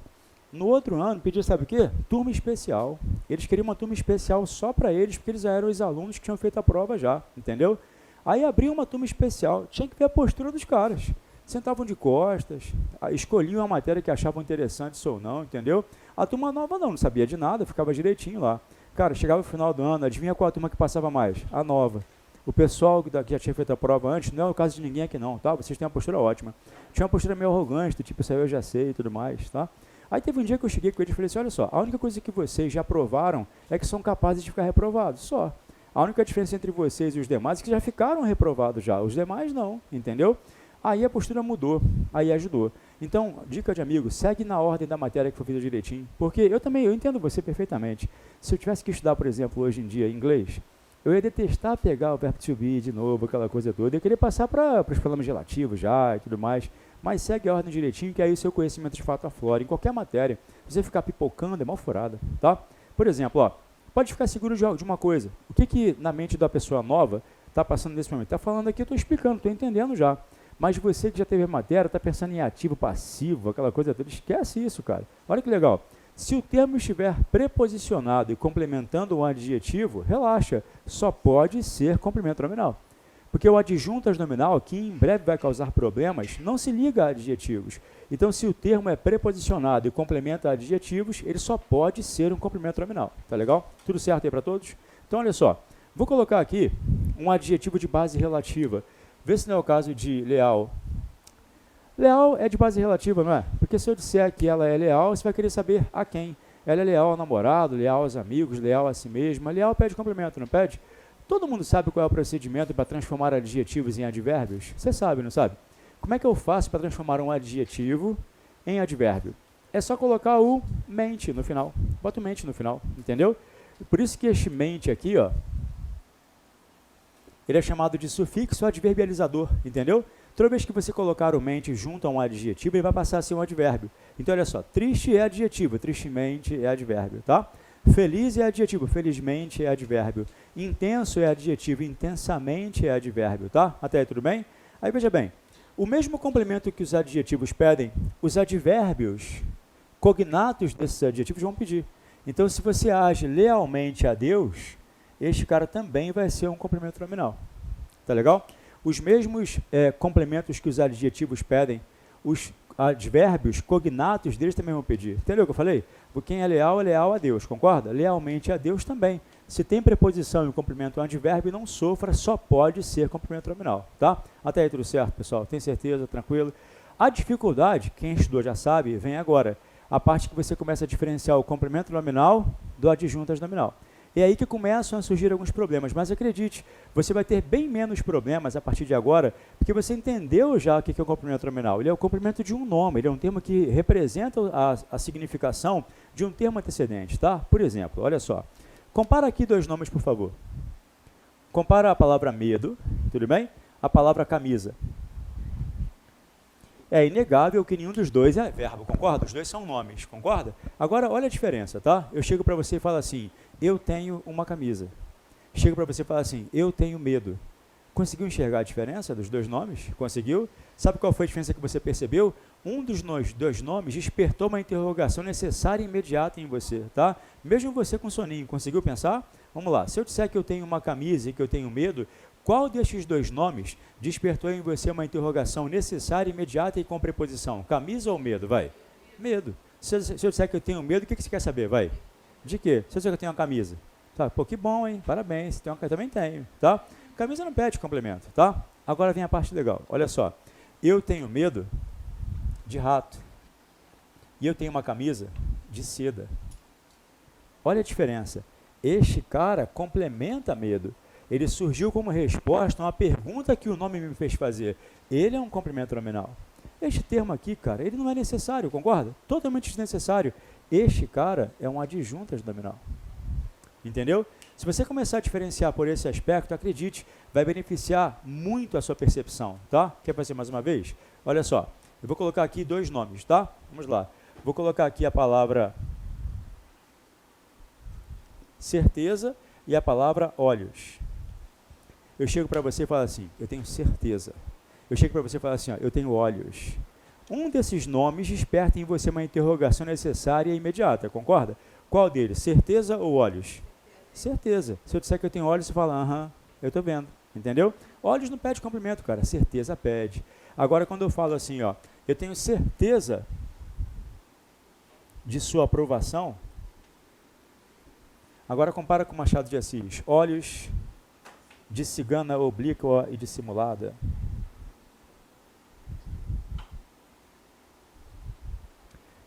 no outro ano, pedia, sabe o quê? Turma especial. Eles queriam uma turma especial só para eles, porque eles já eram os alunos que tinham feito a prova já, entendeu? Aí abriam uma turma especial, tinha que ver a postura dos caras. Sentavam de costas, escolhiam a matéria que achavam interessante ou não, entendeu? A turma nova não sabia de nada, ficava direitinho lá. Cara, chegava o final do ano, adivinha qual a turma que passava mais? A nova. O pessoal que já tinha feito a prova antes, não é o caso de ninguém aqui não, tá? Vocês têm uma postura ótima. Tinha uma postura meio arrogante, do tipo, isso aí eu já sei e tudo mais, tá? Aí teve um dia que eu cheguei com ele e falei assim, olha só, a única coisa que vocês já provaram é que são capazes de ficar reprovados, só. A única diferença entre vocês e os demais é que já ficaram reprovados já, os demais não, entendeu? Aí a postura mudou, aí ajudou. Então, dica de amigo, segue na ordem da matéria que foi feita direitinho. Porque eu entendo você perfeitamente. Se eu tivesse que estudar, por exemplo, hoje em dia inglês, eu ia detestar pegar o verbo to be de novo, aquela coisa toda. Eu queria passar para os problemas relativos já e tudo mais. Mas segue a ordem direitinho, que aí o seu conhecimento de fato aflora. Em qualquer matéria, você ficar pipocando é mal furada, tá? Por exemplo, ó, pode ficar seguro de uma coisa. O que na mente da pessoa nova está passando nesse momento? Está falando aqui, eu estou explicando, estou entendendo já. Mas você que já teve a matéria, está pensando em ativo, passivo, aquela coisa toda, esquece isso, cara. Olha que legal. Se o termo estiver preposicionado e complementando um adjetivo, relaxa, só pode ser complemento nominal. Porque o adjuntas nominal, que em breve vai causar problemas, não se liga a adjetivos. Então, se o termo é preposicionado e complementa adjetivos, ele só pode ser um complemento nominal. Tá legal? Tudo certo aí para todos? Então, olha só. Vou colocar aqui um adjetivo de base relativa. Vê se não é o caso de leal. Leal é de base relativa, não é? Porque se eu disser que ela é leal, você vai querer saber a quem. Ela é leal ao namorado, leal aos amigos, leal a si mesma. Leal pede complemento, não pede? Todo mundo sabe qual é o procedimento para transformar adjetivos em advérbios? Você sabe, não sabe? Como é que eu faço para transformar um adjetivo em advérbio? É só colocar o mente no final. Bota o mente no final, entendeu? Por isso que este mente aqui, ó, ele é chamado de sufixo adverbializador, entendeu? Toda vez que você colocar o mente junto a um adjetivo, ele vai passar a ser um advérbio. Então, olha só, triste é adjetivo, tristemente é advérbio, tá? Feliz é adjetivo, felizmente é advérbio. Intenso é adjetivo, intensamente é advérbio, tá? Até aí tudo bem? Aí veja bem, o mesmo complemento que os adjetivos pedem, os advérbios cognatos desses adjetivos vão pedir. Então, se você age lealmente a Deus, este cara também vai ser um complemento nominal. Tá legal? Os mesmos complementos que os adjetivos pedem, os advérbios cognatos deles também vão pedir. Entendeu o que eu falei? Quem é leal a Deus, concorda? Lealmente a Deus também. Se tem preposição e complemento advérbio, não sofra, só pode ser complemento nominal, tá? Até aí tudo certo, pessoal? Tem certeza? Tranquilo? A dificuldade, quem estudou já sabe, vem agora. A parte que você começa a diferenciar o complemento nominal do adjuntas nominal. É aí que começam a surgir alguns problemas, mas acredite, você vai ter bem menos problemas a partir de agora, porque você entendeu já o que é o complemento nominal. Ele é o complemento de um nome, ele é um termo que representa a significação de um termo antecedente, tá? Por exemplo, olha só, compara aqui dois nomes, por favor. Compara a palavra medo, tudo bem? A palavra camisa. É inegável que nenhum dos dois é verbo, concorda? Os dois são nomes, concorda? Agora, olha a diferença, tá? Eu chego para você e falo assim, eu tenho uma camisa. Chego para você e falo assim, eu tenho medo. Conseguiu enxergar a diferença dos dois nomes? Conseguiu? Sabe qual foi a diferença que você percebeu? Um dos dois nomes despertou uma interrogação necessária e imediata em você, tá? Mesmo você com soninho, conseguiu pensar? Vamos lá, se eu disser que eu tenho uma camisa e que eu tenho medo, qual destes dois nomes despertou em você uma interrogação necessária, imediata e com preposição? Camisa ou medo? Vai. Medo. Se eu disser que eu tenho medo, o que você quer saber? Vai. De quê? Se eu disser que eu tenho uma camisa. Tá, pô, que bom, hein? Parabéns. Tem uma, também tenho, tá? Camisa não pede complemento, tá? Agora vem a parte legal. Olha só. Eu tenho medo de rato. E eu tenho uma camisa de seda. Olha a diferença. Este cara complementa medo. Ele surgiu como resposta a uma pergunta que o nome me fez fazer. Ele é um complemento nominal. Este termo aqui, cara, ele não é necessário, concorda? Totalmente desnecessário. Este cara é um adjuntas nominal. Entendeu? Se você começar a diferenciar por esse aspecto, acredite, vai beneficiar muito a sua percepção, tá? Quer fazer mais uma vez? Olha só, eu vou colocar aqui dois nomes, tá? Vamos lá. Vou colocar aqui a palavra certeza e a palavra olhos. Eu chego para você e falo assim, eu tenho certeza. Eu chego para você e falo assim, ó, eu tenho olhos. Um desses nomes desperta em você uma interrogação necessária e imediata, concorda? Qual deles? Certeza ou olhos? Certeza. Se eu disser que eu tenho olhos, você fala, aham, eu estou vendo, entendeu? Olhos não pede complemento, cara, certeza pede. Agora, quando eu falo assim, ó, eu tenho certeza de sua aprovação, agora compara com Machado de Assis, olhos de cigana oblíqua e dissimulada.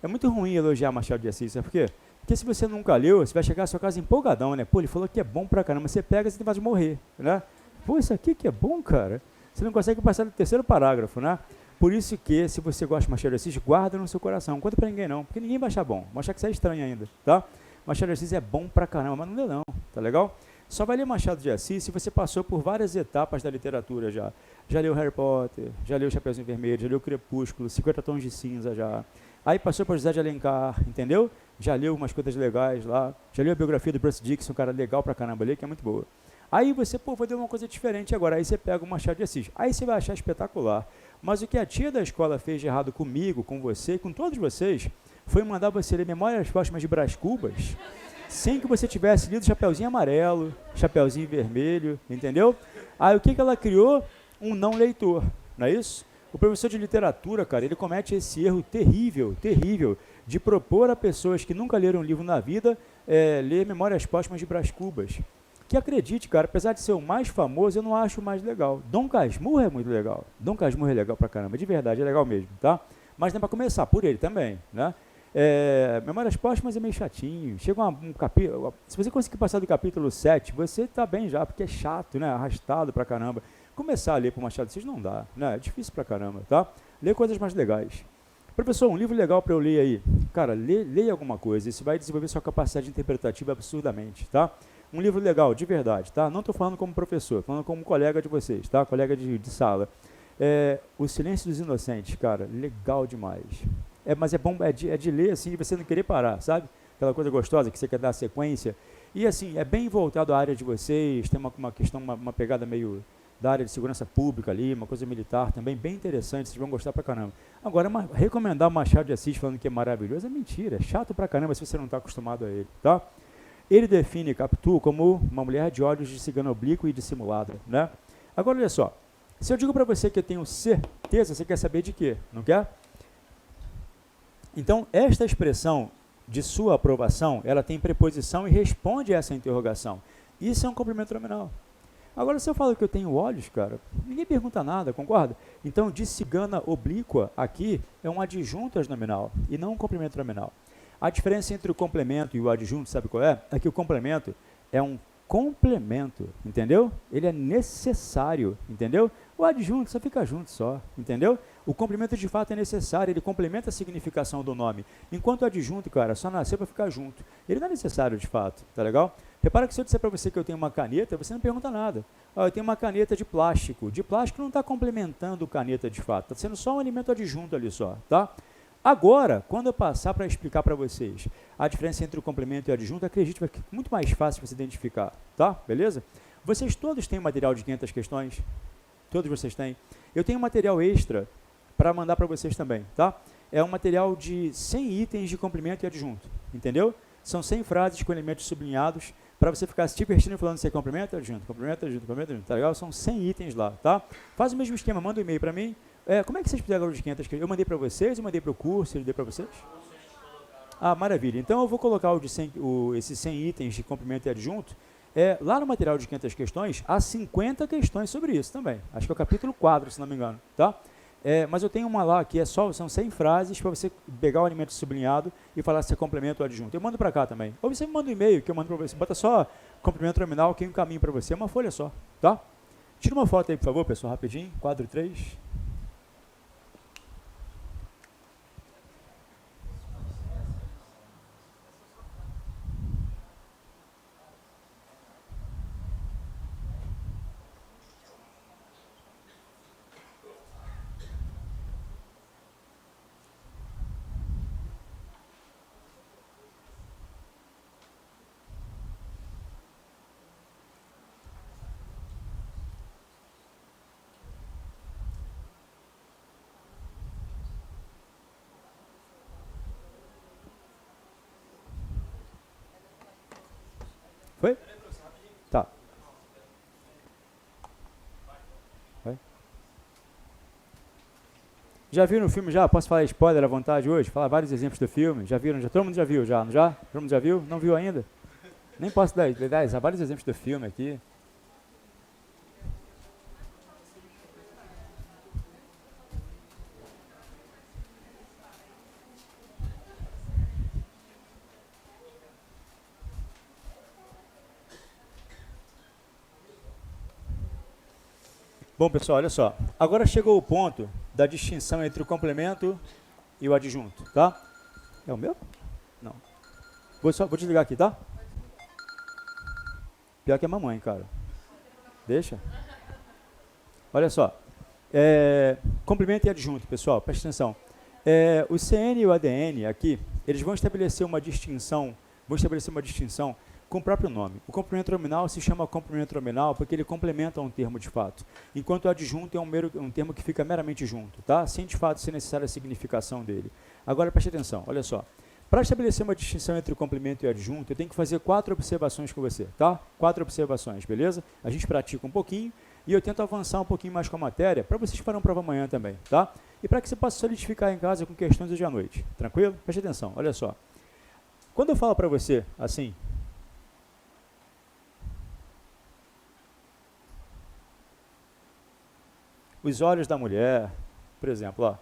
É muito ruim elogiar Machado de Assis, sabe por quê? Porque se você nunca leu, você vai chegar à sua casa empolgadão, né? Pô, ele falou que é bom pra caramba, você pega e você tem vontade de morrer, né? Pô, isso aqui que é bom, cara. Você não consegue passar no terceiro parágrafo, né? por isso que, se você gosta de Machado de Assis, guarda no seu coração. Não conta pra ninguém não, porque ninguém vai achar bom. Vai achar que você é estranho ainda, tá? Machado de Assis é bom pra caramba, mas não lê não, tá legal? Só vai ler Machado de Assis se você passou por várias etapas da literatura já. Já leu Harry Potter, já leu Chapeuzinho Vermelho, já leu Crepúsculo, 50 Tons de Cinza já. Aí passou por José de Alencar, entendeu? Já leu umas coisas legais lá. Já leu a biografia do Bruce Dickinson, um cara legal pra caramba ali, que é muito boa. Aí você, pô, vou ter uma coisa diferente agora. Aí você pega o Machado de Assis. Aí você vai achar espetacular. Mas o que a tia da escola fez de errado comigo, com você, com todos vocês, foi mandar você ler Memórias Póstumas de Brás Cubas, sem que você tivesse lido Chapeuzinho Amarelo, Chapeuzinho Vermelho, entendeu? Aí o que ela criou? Um não leitor, não é isso? O professor de literatura, cara, ele comete esse erro terrível, terrível, de propor a pessoas que nunca leram um livro na vida, ler Memórias Póstumas de Brás Cubas. Que acredite, cara, apesar de ser o mais famoso, eu não acho o mais legal. Dom Casmurro é muito legal. Dom Casmurro é legal pra caramba, de verdade, é legal mesmo, tá? Mas não é pra começar, por ele também, né? Memórias Póstumas é meio chatinho. Chega um capítulo. Se você conseguir passar do capítulo 7, você tá bem já, porque é chato, né? Arrastado pra caramba. Começar a ler pro Machado de Assis não dá, né? É difícil pra caramba, tá? Lê coisas mais legais. Professor, um livro legal para eu ler aí. Cara, leia alguma coisa. Isso vai desenvolver sua capacidade interpretativa absurdamente, tá? Um livro legal, de verdade, tá? Não estou falando como professor, falando como colega de vocês, tá? Colega de sala. O Silêncio dos Inocentes, cara, legal demais. Mas é bom, é de ler assim, e você não querer parar, sabe? Aquela coisa gostosa que você quer dar sequência. E assim, é bem voltado à área de vocês, tem uma questão, uma pegada meio da área de segurança pública ali, uma coisa militar também, bem interessante, vocês vão gostar pra caramba. Agora, recomendar o Machado de Assis falando que é maravilhoso é mentira, é chato pra caramba se você não está acostumado a ele, tá? Ele define Capitu como uma mulher de olhos de cigana oblíqua e dissimulada, né? Agora, olha só, se eu digo para você que eu tenho certeza, você quer saber de quê, não quer? Então, esta expressão de sua aprovação, ela tem preposição e responde a essa interrogação. Isso é um complemento nominal. Agora, se eu falo que eu tenho olhos, cara, ninguém pergunta nada, concorda? Então, de cigana oblíqua, aqui, é um adjunto nominal e não um complemento nominal. A diferença entre o complemento e o adjunto, sabe qual é? É que o complemento é um complemento, entendeu? Ele é necessário, entendeu? O adjunto só fica junto só, entendeu? O complemento de fato é necessário, ele complementa a significação do nome. Enquanto o adjunto, cara, só nasceu para ficar junto. Ele não é necessário de fato, tá legal? Repara que se eu disser para você que eu tenho uma caneta, você não pergunta nada. Eu tenho uma caneta de plástico. De plástico não está complementando caneta de fato, está sendo só um elemento adjunto ali só, tá? Agora, quando eu passar para explicar para vocês a diferença entre o complemento e o adjunto, acredite, vai ficar muito mais fácil para você identificar, tá? Beleza? Vocês todos têm material de 500 questões? Todos vocês têm? Eu tenho um material extra para mandar para vocês também, tá? É um material de 100 itens de complemento e adjunto, entendeu? São 100 frases com elementos sublinhados para você ficar se divertindo falando se é complemento ou adjunto, complemento, adjunto, complemento, adjunto, tá legal? São 100 itens lá, tá? Faz o mesmo esquema, manda um e-mail para mim. Como é que vocês fizeram os 500? Eu mandei para vocês, eu mandei para o curso, eu dei para vocês? Ah, maravilha. Então eu vou colocar esses 100 itens de complemento e adjunto. Lá no material de 500 questões, há 50 questões sobre isso também. Acho que é o capítulo 4, se não me engano, tá? Mas eu tenho uma lá que são 100 frases para você pegar o elemento sublinhado e falar se é complemento ou adjunto. Eu mando para cá também. Ou você me manda um e-mail que eu mando para você. Bota só complemento nominal que eu encaminho para você. É uma folha só, tá? Tira uma foto aí, por favor, pessoal, rapidinho. Quadro 3. Foi? Tá. Vai. Já viram o filme já? Posso falar spoiler à vontade hoje? Falar vários exemplos do filme. Já viram? Todo mundo já viu já, não já? Todo mundo já viu? Não viu ainda? Nem posso dar vários exemplos do filme aqui. Bom, pessoal, olha só. Agora chegou o ponto da distinção entre o complemento e o adjunto, tá? É o meu? Não. Vou desligar aqui, tá? Pior que a mamãe, cara. Deixa. Olha só. Complemento e adjunto, pessoal, presta atenção. O CN e o ADN aqui, eles vão estabelecer uma distinção com o próprio nome. O complemento nominal se chama complemento nominal porque ele complementa um termo de fato, enquanto o adjunto é um termo que fica meramente junto, tá? Sem de fato ser necessária a significação dele. Agora preste atenção, olha só. Para estabelecer uma distinção entre o complemento e o adjunto, eu tenho que fazer 4 observações com você, tá? 4 observações, beleza? A gente pratica um pouquinho e eu tento avançar um pouquinho mais com a matéria para vocês farem prova amanhã também, tá? E para que você possa solidificar em casa com questões hoje à noite, tranquilo? Preste atenção, olha só. Quando eu falo para você assim, os olhos da mulher, por exemplo, ó.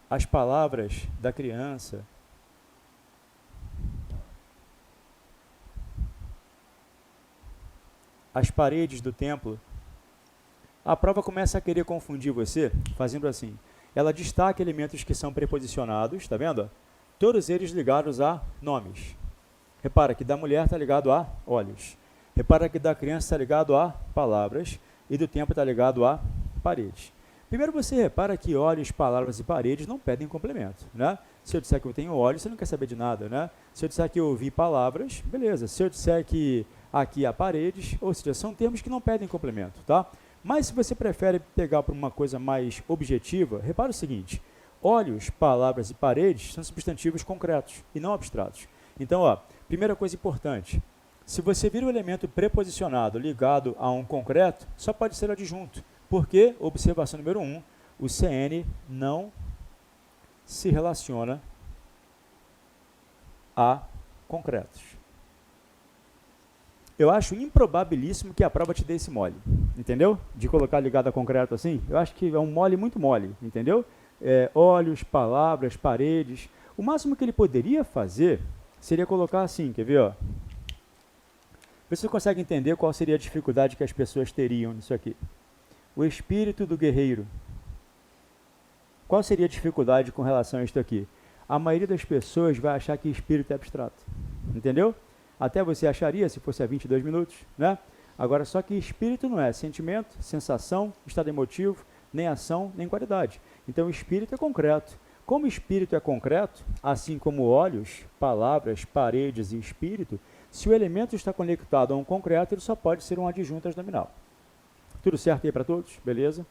As palavras da criança, as paredes do templo, a prova começa a querer confundir você, fazendo assim. Ela destaca elementos que são preposicionados, tá vendo? Todos eles ligados a nomes. Repara que da mulher está ligado a olhos. Repara que da criança está ligado a palavras e do templo está ligado a paredes. Primeiro você repara que olhos, palavras e paredes não pedem complemento, né? Se eu disser que eu tenho olhos, você não quer saber de nada, né? Se eu disser que eu ouvi palavras, beleza. Se eu disser que aqui há paredes, ou seja, são termos que não pedem complemento, tá? Mas se você prefere pegar para uma coisa mais objetiva, repara o seguinte, olhos, palavras e paredes são substantivos concretos e não abstratos. Então, ó, primeira coisa importante, se você vir um elemento preposicionado ligado a um concreto, só pode ser adjunto. Porque, observação número 1, o CN não se relaciona a concretos. Eu acho improbabilíssimo que a prova te dê esse mole, entendeu? De colocar ligado a concreto assim, eu acho que é um mole muito mole, entendeu? Olhos, palavras, paredes. O máximo que ele poderia fazer seria colocar assim, quer ver, ó? Vê se você consegue entender qual seria a dificuldade que as pessoas teriam nisso aqui. O espírito do guerreiro. Qual seria a dificuldade com relação a isto aqui? A maioria das pessoas vai achar que espírito é abstrato, entendeu? Até você acharia se fosse há 22 minutos, né? Agora, só que espírito não é sentimento, sensação, estado emotivo, nem ação, nem qualidade. Então, o espírito é concreto. Como espírito é concreto, assim como olhos, palavras, paredes e espírito, se o elemento está conectado a um concreto, ele só pode ser um adjunto nominal. Tudo certo aí para todos? Beleza?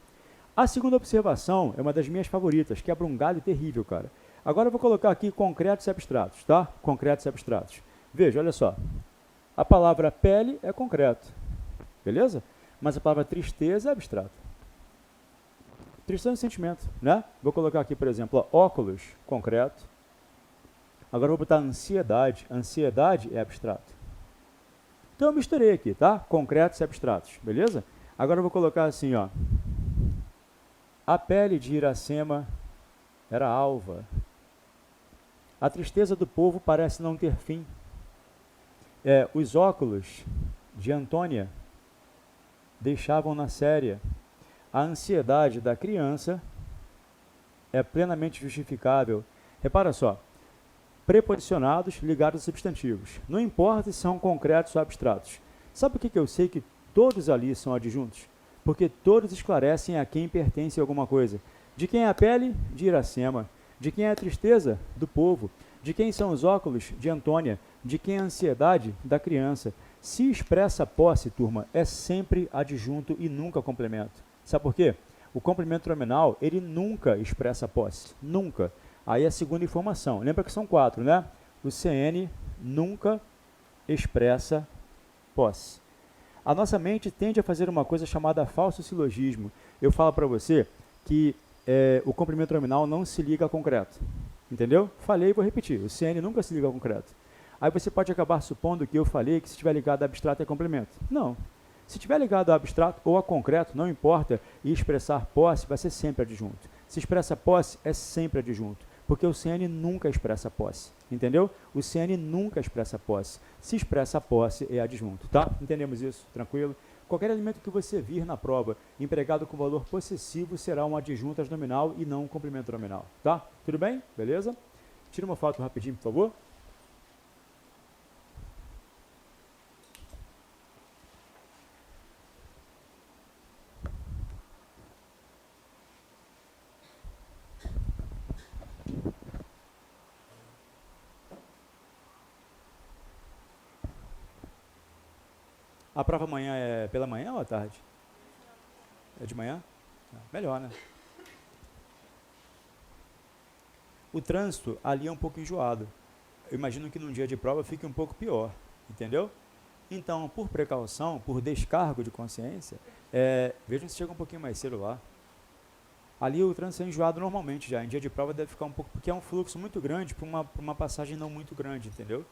A segunda observação é uma das minhas favoritas, que é abrungada e terrível, cara. Agora eu vou colocar aqui concretos e abstratos, tá? Concretos e abstratos. Veja, olha só. A palavra pele é concreto, beleza? Mas a palavra tristeza é abstrato. Tristeza é um sentimento, né? Vou colocar aqui, por exemplo, ó, óculos, concreto. Agora eu vou botar ansiedade. Ansiedade é abstrato. Então eu misturei aqui, tá? Concretos e abstratos, beleza? Agora eu vou colocar assim, ó. A pele de Iracema era alva. A tristeza do povo parece não ter fim. Os óculos de Antônia deixavam-na séria. A ansiedade da criança é plenamente justificável. Repara só, preposicionados ligados a substantivos. Não importa se são concretos ou abstratos. Sabe por que eu sei que todos ali são adjuntos? Porque todos esclarecem a quem pertence alguma coisa. De quem é a pele? De Iracema. De quem é a tristeza? Do povo. De quem são os óculos? De Antônia. De quem é a ansiedade? Da criança. Se expressa posse, turma, é sempre adjunto e nunca complemento. Sabe por quê? O complemento nominal, ele nunca expressa posse. Nunca. Aí a segunda informação. Lembra que são 4, né? O CN nunca expressa posse. A nossa mente tende a fazer uma coisa chamada falso silogismo. Eu falo para você que o complemento nominal não se liga a concreto. Entendeu? Falei e vou repetir. O CN nunca se liga a concreto. Aí você pode acabar supondo que eu falei que se estiver ligado a abstrato é complemento. Não. Se estiver ligado a abstrato ou a concreto, não importa, e expressar posse vai ser sempre adjunto. Se expressa posse, é sempre adjunto. Porque o CN nunca expressa posse, entendeu? O CN nunca expressa posse. Se expressa posse, é adjunto, tá? Entendemos isso? Tranquilo? Qualquer elemento que você vir na prova empregado com valor possessivo será um adjuntas nominal e não um complemento nominal, tá? Tudo bem? Beleza? Tira uma foto rapidinho, por favor. A prova amanhã é pela manhã ou à tarde? É de manhã? Melhor, né? O trânsito ali é um pouco enjoado. Eu imagino que num dia de prova fique um pouco pior, entendeu? Então, por precaução, por descargo de consciência, vejam se chega um pouquinho mais cedo lá. Ali o trânsito é enjoado normalmente já. Em dia de prova deve ficar um pouco, porque é um fluxo muito grande para uma passagem não muito grande, entendeu?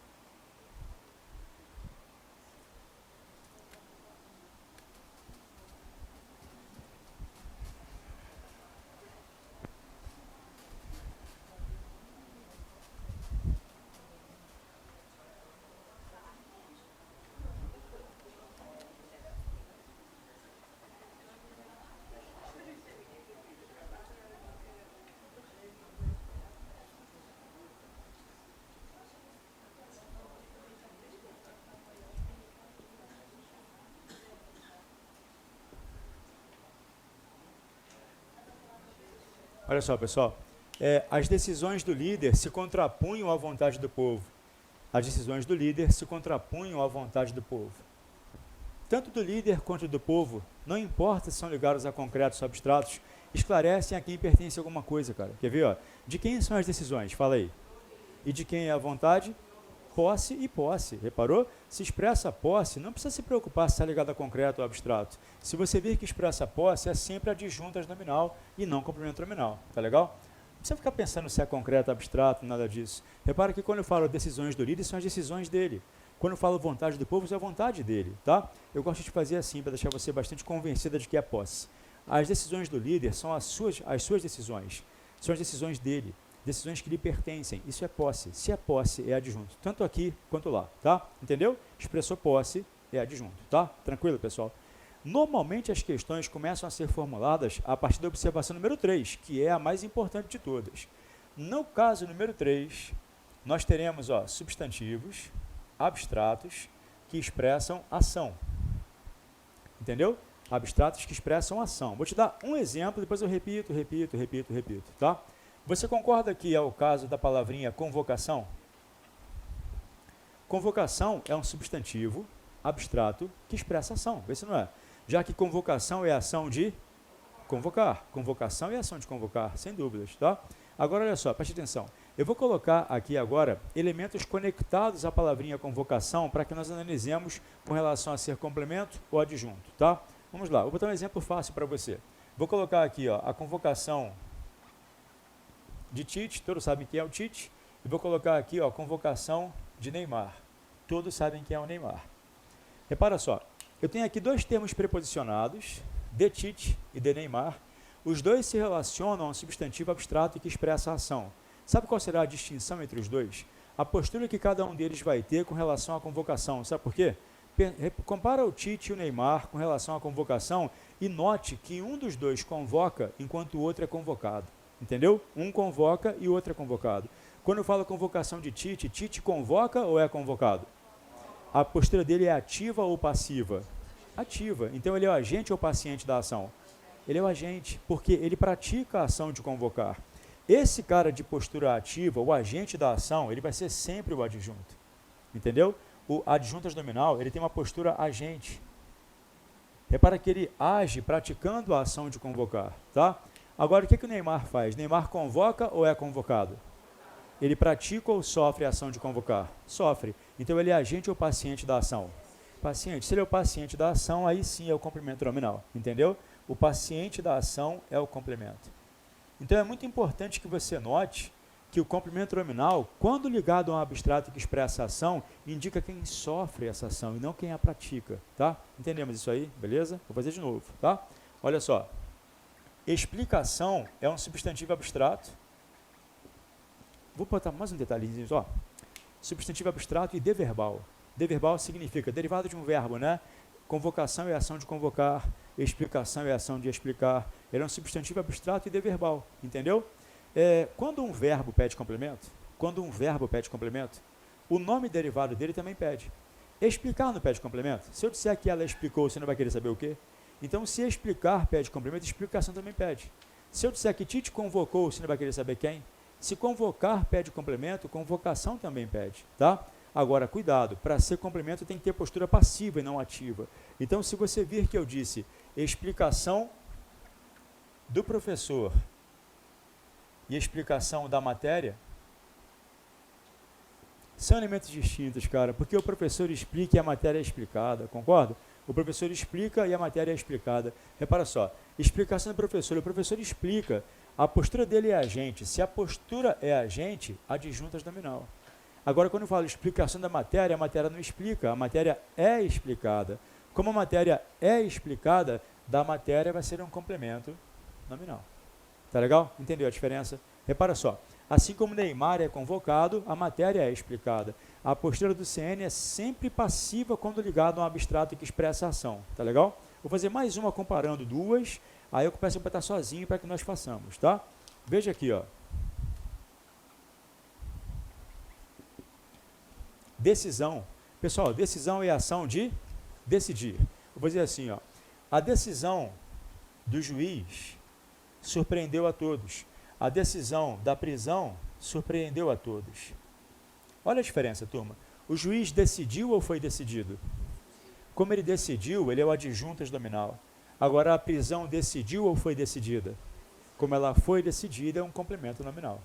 Olha só, pessoal, as decisões do líder se contrapunham à vontade do povo. As decisões do líder se contrapunham à vontade do povo. Tanto do líder quanto do povo, não importa se são ligados a concretos ou abstratos, esclarecem a quem pertence alguma coisa, cara. Quer ver, ó? De quem são as decisões? Fala aí. E de quem é a vontade? Posse e posse. Reparou? Se expressa posse, não precisa se preocupar se está ligado a concreto ou abstrato. Se você vir que expressa posse, é sempre adjuntas nominal e não complemento nominal. Tá legal? Não precisa ficar pensando se é concreto, abstrato, nada disso. Repara que quando eu falo decisões do líder, são as decisões dele. Quando eu falo vontade do povo, é a vontade dele, tá? Eu gosto de fazer assim, para deixar você bastante convencida de que é posse. As decisões do líder são as suas decisões. São as decisões dele. Decisões que lhe pertencem. Isso é posse. Se é posse, é adjunto. Tanto aqui quanto lá, tá? Entendeu? Expressou posse, é adjunto, tá? Tranquilo, pessoal? Normalmente as questões começam a ser formuladas a partir da observação número 3, que é a mais importante de todas. No caso número 3, nós teremos substantivos abstratos que expressam ação. Entendeu? Abstratos que expressam ação. Vou te dar um exemplo, depois eu repito, tá? Você concorda que é o caso da palavrinha convocação? Convocação é um substantivo abstrato que expressa ação. Vê se não é. Já que convocação é a ação de convocar. Convocação é a ação de convocar, sem dúvidas, tá? Agora, olha só, preste atenção. Eu vou colocar aqui agora elementos conectados à palavrinha convocação para que nós analisemos com relação a ser complemento ou adjunto, tá? Vamos lá, vou botar um exemplo fácil para você. Vou colocar aqui a convocação de Tite, todos sabem quem é o Tite, e vou colocar aqui a convocação de Neymar. Todos sabem quem é o Neymar. Repara só, eu tenho aqui dois termos preposicionados, de Tite e de Neymar. Os dois se relacionam a um substantivo abstrato que expressa a ação. Sabe qual será a distinção entre os dois? A postura que cada um deles vai ter com relação à convocação. Sabe por quê? Compara o Tite e o Neymar com relação à convocação e note que um dos dois convoca enquanto o outro é convocado. Entendeu? Um convoca e o outro é convocado. Quando eu falo convocação de Tite, Tite convoca ou é convocado? A postura dele é ativa ou passiva? Ativa. Então ele é o agente ou paciente da ação? Ele é o agente, porque ele pratica a ação de convocar. Esse cara de postura ativa, o agente da ação, ele vai ser sempre o adjunto. Entendeu? O adjuntas nominal, ele tem uma postura agente. Repara que ele age praticando a ação de convocar, tá? Agora, o que o Neymar faz? Neymar convoca ou é convocado? Ele pratica ou sofre a ação de convocar? Sofre. Então, ele é agente ou paciente da ação? Paciente. Se ele é o paciente da ação, aí sim é o complemento nominal. Entendeu? O paciente da ação é o complemento. Então, é muito importante que você note que o complemento nominal, quando ligado a um abstrato que expressa a ação, indica quem sofre essa ação e não quem a pratica. Tá? Entendemos isso aí? Beleza? Vou fazer de novo. Tá? Olha só. Explicação é um substantivo abstrato. Vou botar mais um detalhezinho, ó. Substantivo abstrato e deverbal. Deverbal significa derivado de um verbo, né? Convocação é a ação de convocar, explicação é a ação de explicar. Ele é um substantivo abstrato e deverbal, entendeu? Quando um verbo pede complemento, o nome derivado dele também pede. Explicar não pede complemento? Se eu disser que ela explicou, você não vai querer saber o quê? Então, se explicar pede complemento, explicação também pede. Se eu disser que Tite convocou, você não vai querer saber quem? Se convocar pede complemento, convocação também pede, tá? Agora, cuidado, para ser complemento tem que ter postura passiva e não ativa. Então, se você vir que eu disse explicação do professor e explicação da matéria, são elementos distintos, cara, porque o professor explica e a matéria é explicada, concorda? O professor explica e a matéria é explicada. Repara só, explicação do professor, o professor explica, a postura dele é agente. Se a postura é agente, adjuntas nominal. Agora, quando eu falo explicação da matéria, a matéria não explica, a matéria é explicada. Como a matéria é explicada, da matéria vai ser um complemento nominal. Tá legal? Entendeu a diferença? Repara só, assim como Neymar é convocado, a matéria é explicada. A postura do CN é sempre passiva quando ligado a um abstrato que expressa a ação. Tá legal? Vou fazer mais uma comparando duas, aí eu começo a botar sozinho para que nós façamos, tá? Veja aqui, ó. Decisão. Pessoal, decisão é a ação de decidir. Eu vou dizer assim, ó. A decisão do juiz surpreendeu a todos. A decisão da prisão surpreendeu a todos. Olha a diferença, turma. O juiz decidiu ou foi decidido? Como ele decidiu, ele é o adjuntas nominal. Agora, a prisão decidiu ou foi decidida? Como ela foi decidida, é um complemento nominal.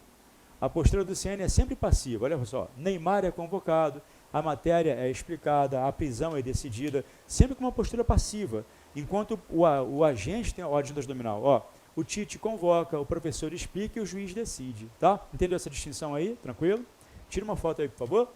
A postura do CN é sempre passiva. Olha só, Neymar é convocado, a matéria é explicada, a prisão é decidida, sempre com uma postura passiva, enquanto o agente tem o adjuntas nominal. Ó, o Tite convoca, o professor explica e o juiz decide. Tá? Entendeu essa distinção aí? Tranquilo? Tira uma foto aí, por favor.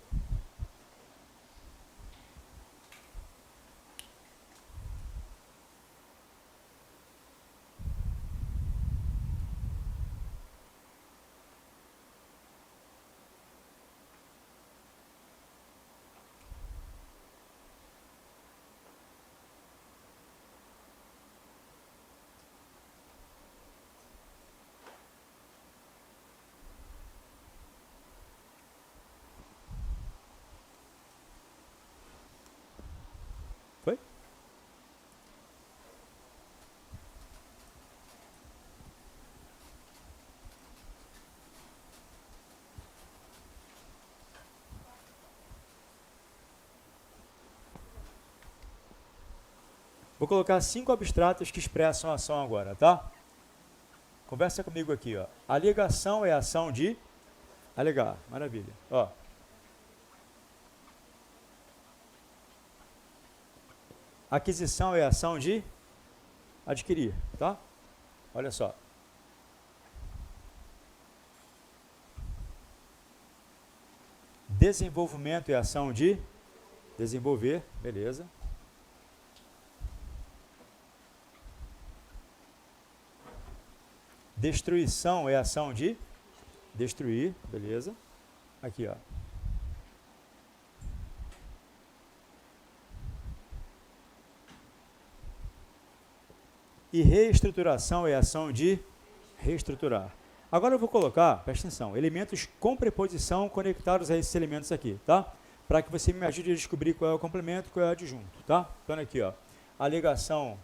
Foi? Vou colocar 5 abstratos que expressam a ação agora, tá? Conversa comigo aqui, ó. Alegação é a ação de alegar. Maravilha. Ó. Aquisição é a ação de adquirir, tá? Olha só. Desenvolvimento é a ação de desenvolver, beleza. Destruição é a ação de destruir, beleza. Aqui, ó. E reestruturação é a ação de reestruturar. Agora eu vou colocar, presta atenção, elementos com preposição conectados a esses elementos aqui, tá? Para que você me ajude a descobrir qual é o complemento e qual é o adjunto, tá? Então aqui, ó, alegação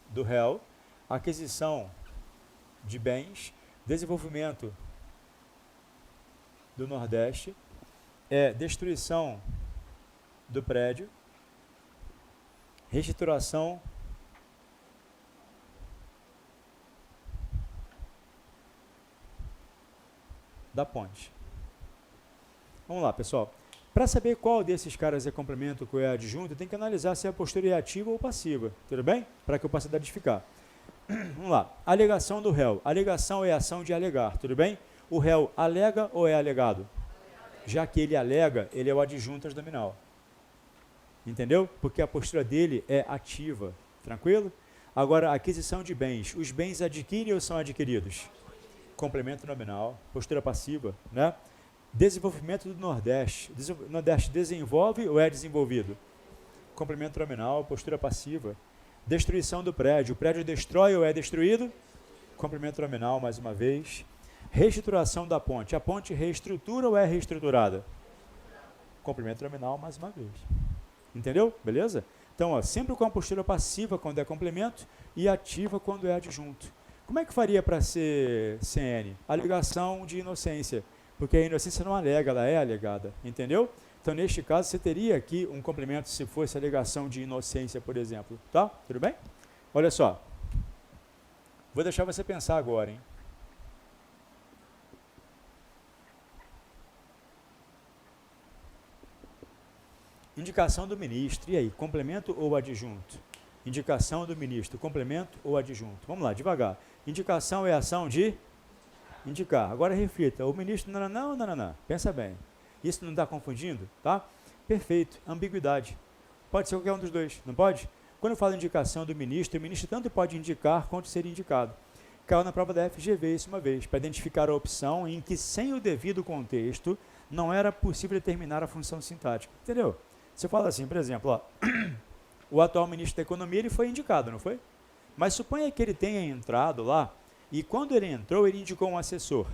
do réu, aquisição de bens, desenvolvimento do Nordeste, destruição do prédio, reestruturação da ponte. Vamos lá, pessoal. Para saber qual desses caras é complemento, qual é adjunto, tem que analisar se a postura é ativa ou passiva, tudo bem? Para que eu possa identificar. Vamos lá. Alegação do réu. Alegação é a ação de alegar, tudo bem? O réu alega ou é alegado? Já que ele alega, ele é o adjuntas nominal. Entendeu? Porque a postura dele é ativa, tranquilo? Agora, aquisição de bens. Os bens adquirem ou são adquiridos? Complemento nominal, postura passiva, né? Desenvolvimento do Nordeste. O Nordeste desenvolve ou é desenvolvido? complemento nominal, postura passiva. Destruição do prédio. O prédio destrói ou é destruído? Complemento nominal, mais uma vez. Reestruturação da ponte. A ponte reestrutura ou é reestruturada? Complemento nominal, mais uma vez. Entendeu? Beleza? Então, ó, sempre com a postura passiva quando é complemento e ativa quando é adjunto. Como é que faria para ser CN? Alegação de inocência. Porque a inocência não alega, ela é alegada. Entendeu? Então, neste caso, você teria aqui um complemento se fosse alegação de inocência, por exemplo. Tá? Tudo bem? Olha só. Vou deixar você pensar agora, hein? Indicação do ministro. E aí, complemento ou adjunto? Indicação do ministro, complemento ou adjunto? Vamos lá, devagar. Indicação é ação de indicar. Agora reflita. O ministro, não. Pensa bem. Isso não está confundindo? Tá? Perfeito. Ambiguidade. Pode ser qualquer um dos dois, não pode? Quando eu falo indicação do ministro, o ministro tanto pode indicar quanto ser indicado. Caiu na prova da FGV isso uma vez, para identificar a opção em que, sem o devido contexto, não era possível determinar a função sintática. Entendeu? Você fala assim, por exemplo, ó, o atual ministro da Economia ele foi indicado, não foi? Mas suponha que ele tenha entrado lá e quando ele entrou, ele indicou um assessor.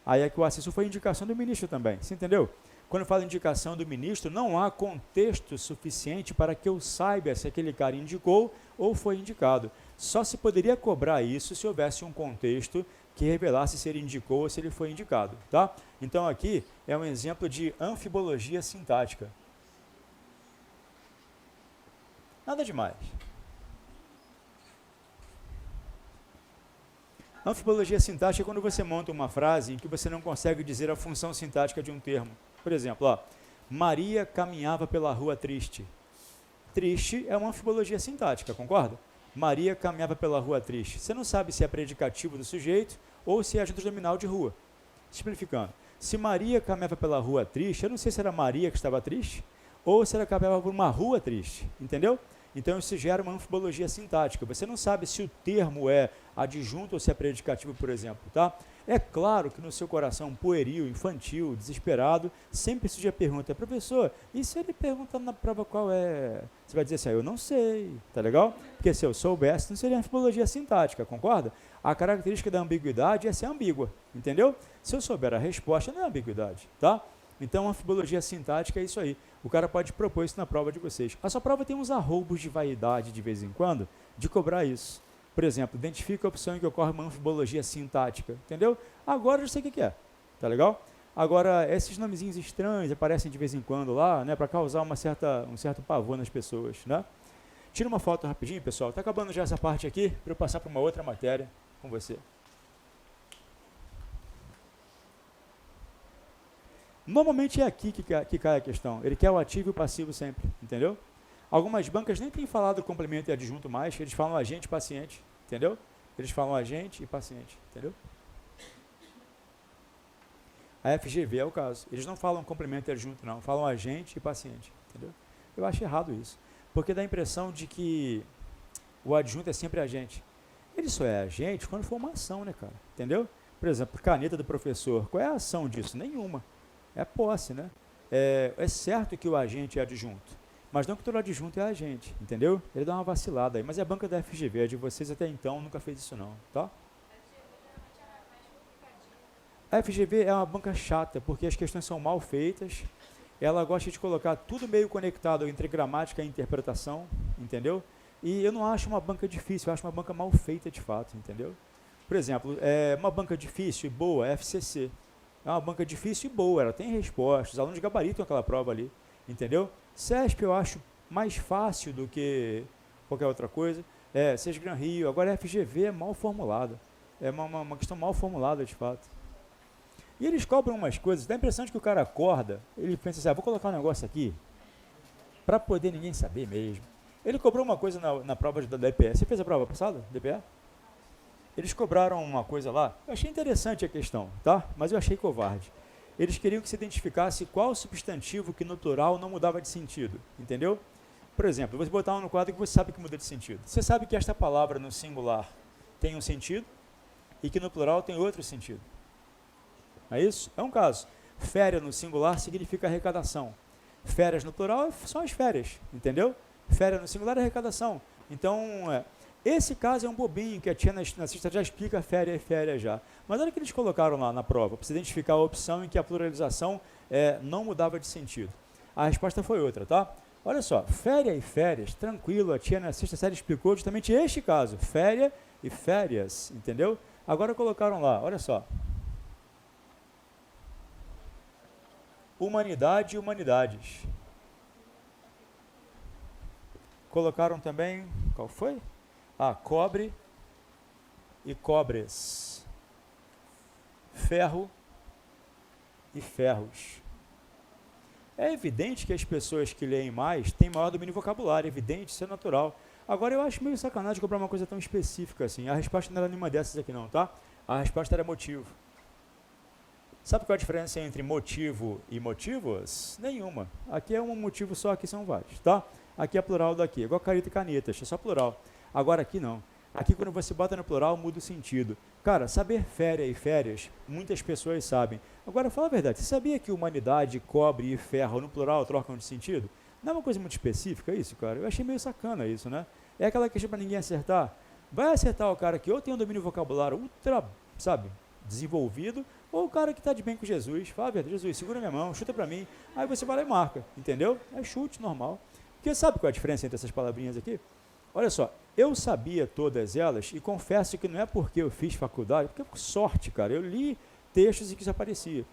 Aí é que o assessor foi indicação do ministro também, você entendeu? Quando eu falo indicação do ministro, não há contexto suficiente para que eu saiba se aquele cara indicou ou foi indicado. Só se poderia cobrar isso se houvesse um contexto que revelasse se ele indicou ou se ele foi indicado. Tá? Então aqui é um exemplo de anfibologia sintática. Nada demais. Anfibologia sintática é quando você monta uma frase em que você não consegue dizer a função sintática de um termo. Por exemplo, ó, Maria caminhava pela rua triste. Triste é uma anfibologia sintática, concorda? Maria caminhava pela rua triste. Você não sabe se é predicativo do sujeito ou se é adjunto nominal de rua. Simplificando. Se Maria caminhava pela rua triste, eu não sei se era Maria que estava triste ou se ela caminhava por uma rua triste. Entendeu? Então, isso gera uma anfibologia sintática. Você não sabe se o termo é adjunto ou se é predicativo, por exemplo. Tá? É claro que no seu coração pueril, infantil, desesperado, sempre surge a pergunta, professor, e se ele perguntar na prova qual é? Você vai dizer assim, eu não sei, tá legal? Porque se eu soubesse, não seria anfibologia sintática, concorda? A característica da ambiguidade é ser ambígua, entendeu? Se eu souber a resposta, não é ambiguidade, tá? Então, a anfibologia sintática é isso aí. O cara pode propor isso na prova de vocês. A sua prova tem uns arroubos de vaidade de vez em quando, de cobrar isso. Por exemplo, identifica a opção em que ocorre uma anfibologia sintática, entendeu? Agora eu já sei o que é, tá legal? Agora, esses nomezinhos estranhos aparecem de vez em quando lá, né, para causar um certo pavor nas pessoas, né? Tira uma foto rapidinho, pessoal. Está acabando já essa parte aqui, para eu passar para uma outra matéria com você. Normalmente é aqui que cai a questão. Ele quer o ativo e o passivo sempre, entendeu? Algumas bancas nem têm falado complemento e adjunto mais, eles falam agente e paciente, entendeu? Eles falam agente e paciente, entendeu? A FGV é o caso. Eles não falam complemento e adjunto, não. Falam agente e paciente, entendeu? Eu acho errado isso, porque dá a impressão de que o adjunto é sempre agente. Ele só é agente quando for uma ação, né, cara? Entendeu? Por exemplo, caneta do professor. Qual é a ação disso? Nenhuma. É posse, né? É certo que o agente é adjunto, mas não que todo adjunto é agente, entendeu? Ele dá uma vacilada aí, mas é a banca da FGV, a de vocês até então nunca fez isso não, tá? A FGV é uma banca chata, porque as questões são mal feitas, ela gosta de colocar tudo meio conectado entre gramática e interpretação, entendeu? E eu não acho uma banca difícil, eu acho uma banca mal feita de fato, entendeu? Por exemplo, uma banca difícil e boa é a FCC. É uma banca difícil e boa, ela tem respostas, os alunos gabaritam aquela prova ali, entendeu? CESP eu acho mais fácil do que qualquer outra coisa, Sesgran Rio, agora a FGV é mal formulada, é uma questão mal formulada de fato. E eles cobram umas coisas, dá a impressão de que o cara acorda, ele pensa assim, vou colocar um negócio aqui, para poder ninguém saber mesmo. Ele cobrou uma coisa na prova da DPE, você fez a prova passada, DPE? Eles cobraram uma coisa lá, eu achei interessante a questão, tá? Mas eu achei covarde. Eles queriam que se identificasse qual substantivo que no plural não mudava de sentido, entendeu? Por exemplo, você botar um no quadro que você sabe que muda de sentido. Você sabe que esta palavra no singular tem um sentido e que no plural tem outro sentido. É isso? É um caso. Férias no singular significa arrecadação. Férias no plural são as férias, entendeu? Féria no singular é arrecadação. Então, esse caso é um bobinho, que a tia na cesta já explica féria e féria já. Mas olha o que eles colocaram lá na prova, para você identificar a opção em que a pluralização não mudava de sentido. A resposta foi outra, tá? Olha só, féria e férias, tranquilo, a tia na sexta série explicou justamente este caso, féria e férias, entendeu? Agora colocaram lá, olha só. Humanidade e humanidades. Colocaram também, qual foi? Cobre e cobres. Ferro e ferros. É evidente que as pessoas que leem mais têm maior domínio vocabulário, é evidente, isso é natural. Agora, eu acho meio sacanagem comprar uma coisa tão específica assim. A resposta não era nenhuma dessas aqui não, tá? A resposta era motivo. Sabe qual é a diferença entre motivo e motivos? Nenhuma. Aqui é um motivo só, aqui são vários, tá? Aqui é plural daqui, igual careta e caneta, é só plural. Agora aqui não. Aqui quando você bota no plural, muda o sentido. Cara, saber féria e férias, muitas pessoas sabem. Agora, fala a verdade, você sabia que humanidade, cobre e ferro no plural trocam de sentido? Não é uma coisa muito específica isso, cara? Eu achei meio sacana isso, né? É aquela questão para ninguém acertar. Vai acertar o cara que ou tem um domínio vocabulário ultra, sabe, desenvolvido, ou o cara que está de bem com Jesus. Fala a verdade, Jesus, segura minha mão, chuta para mim. Aí você vai lá e marca, entendeu? É chute normal. Porque sabe qual é a diferença entre essas palavrinhas aqui? Olha só, eu sabia todas elas e confesso que não é porque eu fiz faculdade, porque por sorte, cara, eu li textos em que isso aparecia.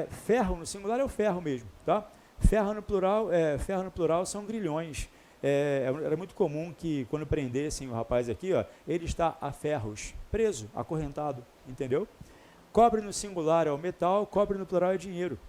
Ferro no singular é o ferro mesmo, tá? Ferro no plural são grilhões. Era muito comum que quando prendessem o rapaz aqui, ó, ele está a ferros, preso, acorrentado, entendeu? Cobre no singular é o metal, cobre no plural é dinheiro.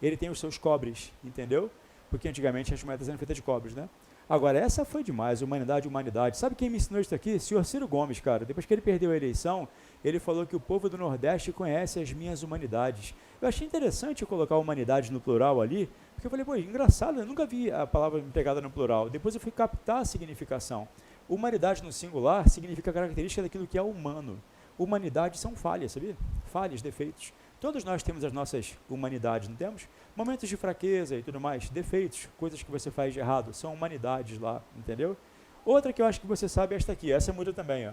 Ele tem os seus cobres, entendeu? Porque antigamente as moedas eram feitas de cobres, né? Agora, essa foi demais, humanidade. Sabe quem me ensinou isso aqui? Senhor Ciro Gomes, cara. Depois que ele perdeu a eleição, ele falou que o povo do Nordeste conhece as minhas humanidades. Eu achei interessante colocar humanidade no plural ali, porque eu falei, pô, engraçado, eu nunca vi a palavra empregada no plural. Depois eu fui captar a significação. Humanidade no singular significa característica daquilo que é humano. Humanidade são falhas, sabia? Falhas, defeitos. Todos nós temos as nossas humanidades, não temos? Momentos de fraqueza e tudo mais, defeitos, coisas que você faz de errado, são humanidades lá, entendeu? Outra que eu acho que você sabe é esta aqui, essa muda também, ó.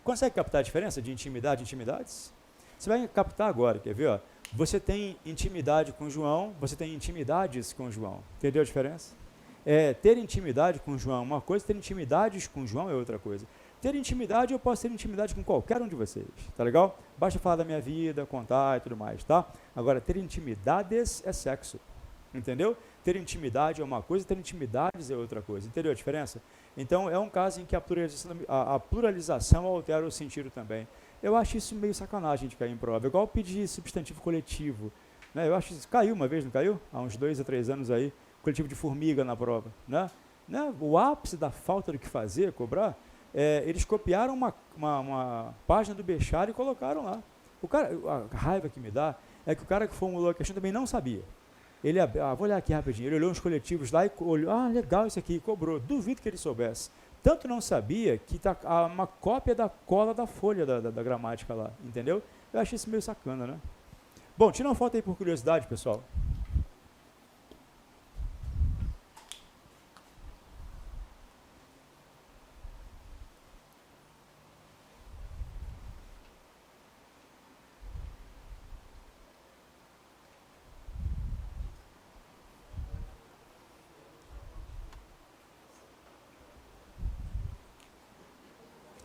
Consegue captar a diferença de intimidade e intimidades? Você vai captar agora, quer ver? Ó? Você tem intimidade com João, você tem intimidades com João. Entendeu a diferença? Ter intimidade com João é uma coisa, ter intimidades com João é outra coisa. Ter intimidade, eu posso ter intimidade com qualquer um de vocês, tá legal? Basta falar da minha vida, contar e tudo mais, tá? Agora, ter intimidades é sexo, entendeu? Ter intimidade é uma coisa, ter intimidades é outra coisa, entendeu a diferença? Então, é um caso em que a pluralização altera o sentido também. Eu acho isso meio sacanagem de cair em prova, igual pedir substantivo coletivo, né? Eu acho isso, caiu uma vez, não caiu? Há uns 2 a 3 anos aí, coletivo de formiga na prova, né? O ápice da falta do que fazer, cobrar, eles copiaram uma página do Bechara e colocaram lá. O cara, a raiva que me dá é que o cara que formulou a questão também não sabia. Ele, vou olhar aqui rapidinho, ele olhou uns coletivos lá e olhou, legal isso aqui, e cobrou. Duvido que ele soubesse. Tanto não sabia que está uma cópia da cola da folha da gramática lá, entendeu? Eu achei isso meio sacana, né? Bom, tira uma foto aí por curiosidade, pessoal.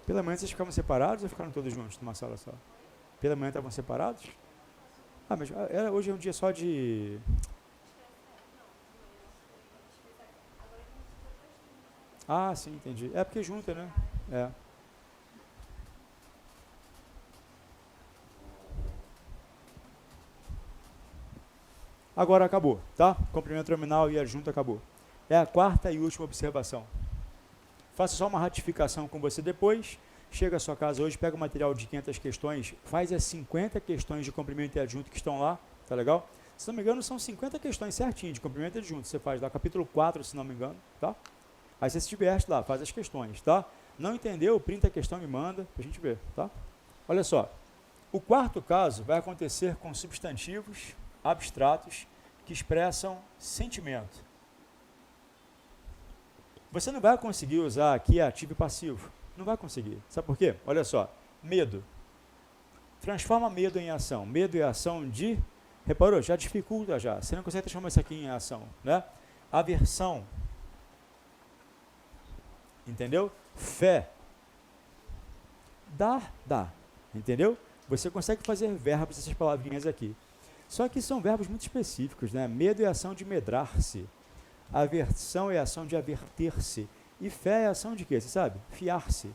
Pela manhã vocês ficavam separados ou ficaram todos juntos numa sala só? Pela manhã estavam separados? Mas hoje é um dia só de... Ah, sim, entendi. É porque junta, né? Agora acabou, tá? Complemento nominal e adjunto acabou. É a quarta e última observação. Faça só uma ratificação com você depois, chega à sua casa hoje, pega o material de 500 questões, faz as 50 questões de complemento e adjunto que estão lá, tá legal? Se não me engano, são 50 questões certinho de complemento e adjunto, você faz lá, capítulo 4, se não me engano, tá? Aí você se diverte lá, faz as questões, tá? Não entendeu? Printa a questão e me manda, pra gente ver, tá? Olha só, O quarto caso vai acontecer com substantivos abstratos que expressam sentimento. Você não vai conseguir usar aqui ativo e passivo. Não vai conseguir. Sabe por quê? Olha só. Medo. Transforma medo em ação. Medo é ação de... Reparou? Já dificulta já. Você não consegue transformar isso aqui em ação, né? Aversão. Entendeu? Fé. Dá. Entendeu? Você consegue fazer verbos, essas palavrinhas aqui. Só que são verbos muito específicos, né? Medo é ação de medrar-se. Aversão é ação de averter-se. E fé é ação de quê? Você sabe? Fiar-se.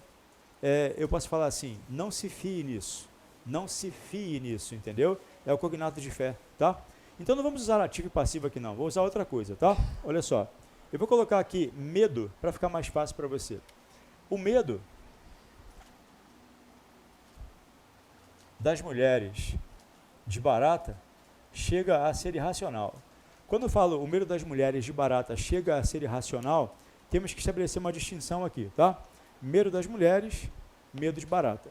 Eu posso falar assim, não se fie nisso. Não se fie nisso, entendeu? É o cognato de fé, tá? Então não vamos usar ativo e passivo aqui não. Vou usar outra coisa, tá? Olha só. Eu vou colocar aqui medo para ficar mais fácil para você. O medo das mulheres de Barata chega a ser irracional. Quando eu falo o medo das mulheres de Barata chega a ser irracional, temos que estabelecer uma distinção aqui, tá? Medo das mulheres, medo de Barata.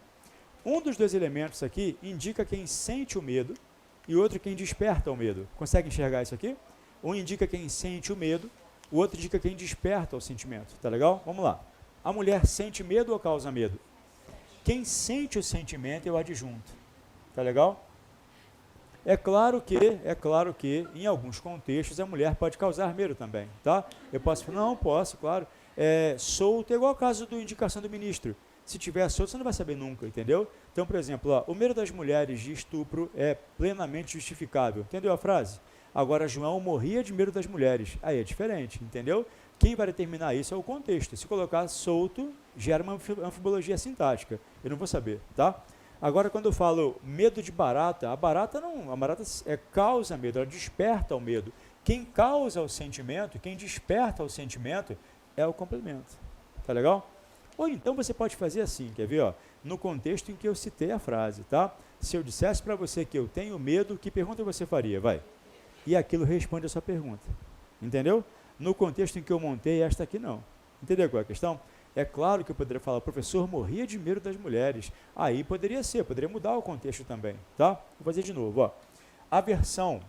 Um dos dois elementos aqui indica quem sente o medo e outro quem desperta o medo. Consegue enxergar isso aqui? Um indica quem sente o medo, o outro indica quem desperta o sentimento. Tá legal? Vamos lá. A mulher sente medo ou causa medo? Quem sente o sentimento é o adjunto. Tá legal? É claro que em alguns contextos a mulher pode causar medo também, tá? Eu posso falar, não, posso, claro. Solto é igual ao caso do indicação do ministro. Se tiver solto, você não vai saber nunca, entendeu? Então, por exemplo, ó, o medo das mulheres de estupro é plenamente justificável. Entendeu a frase? Agora, João morria de medo das mulheres. Aí é diferente, entendeu? Quem vai determinar isso é o contexto. Se colocar solto, gera uma anfibologia sintática. Eu não vou saber, tá? Agora, quando eu falo medo de barata, a barata causa medo, ela desperta o medo. Quem causa o sentimento, quem desperta o sentimento, é o complemento. Tá legal? Ou então você pode fazer assim, quer ver? Ó, no contexto em que eu citei a frase, tá? Se eu dissesse para você que eu tenho medo, que pergunta você faria? Vai. E aquilo responde a sua pergunta. Entendeu? No contexto em que eu montei, esta aqui não. Entendeu qual é a questão? É claro que eu poderia falar, o professor morria de medo das mulheres. Aí poderia mudar o contexto também, tá? Vou fazer de novo, ó. Aversão.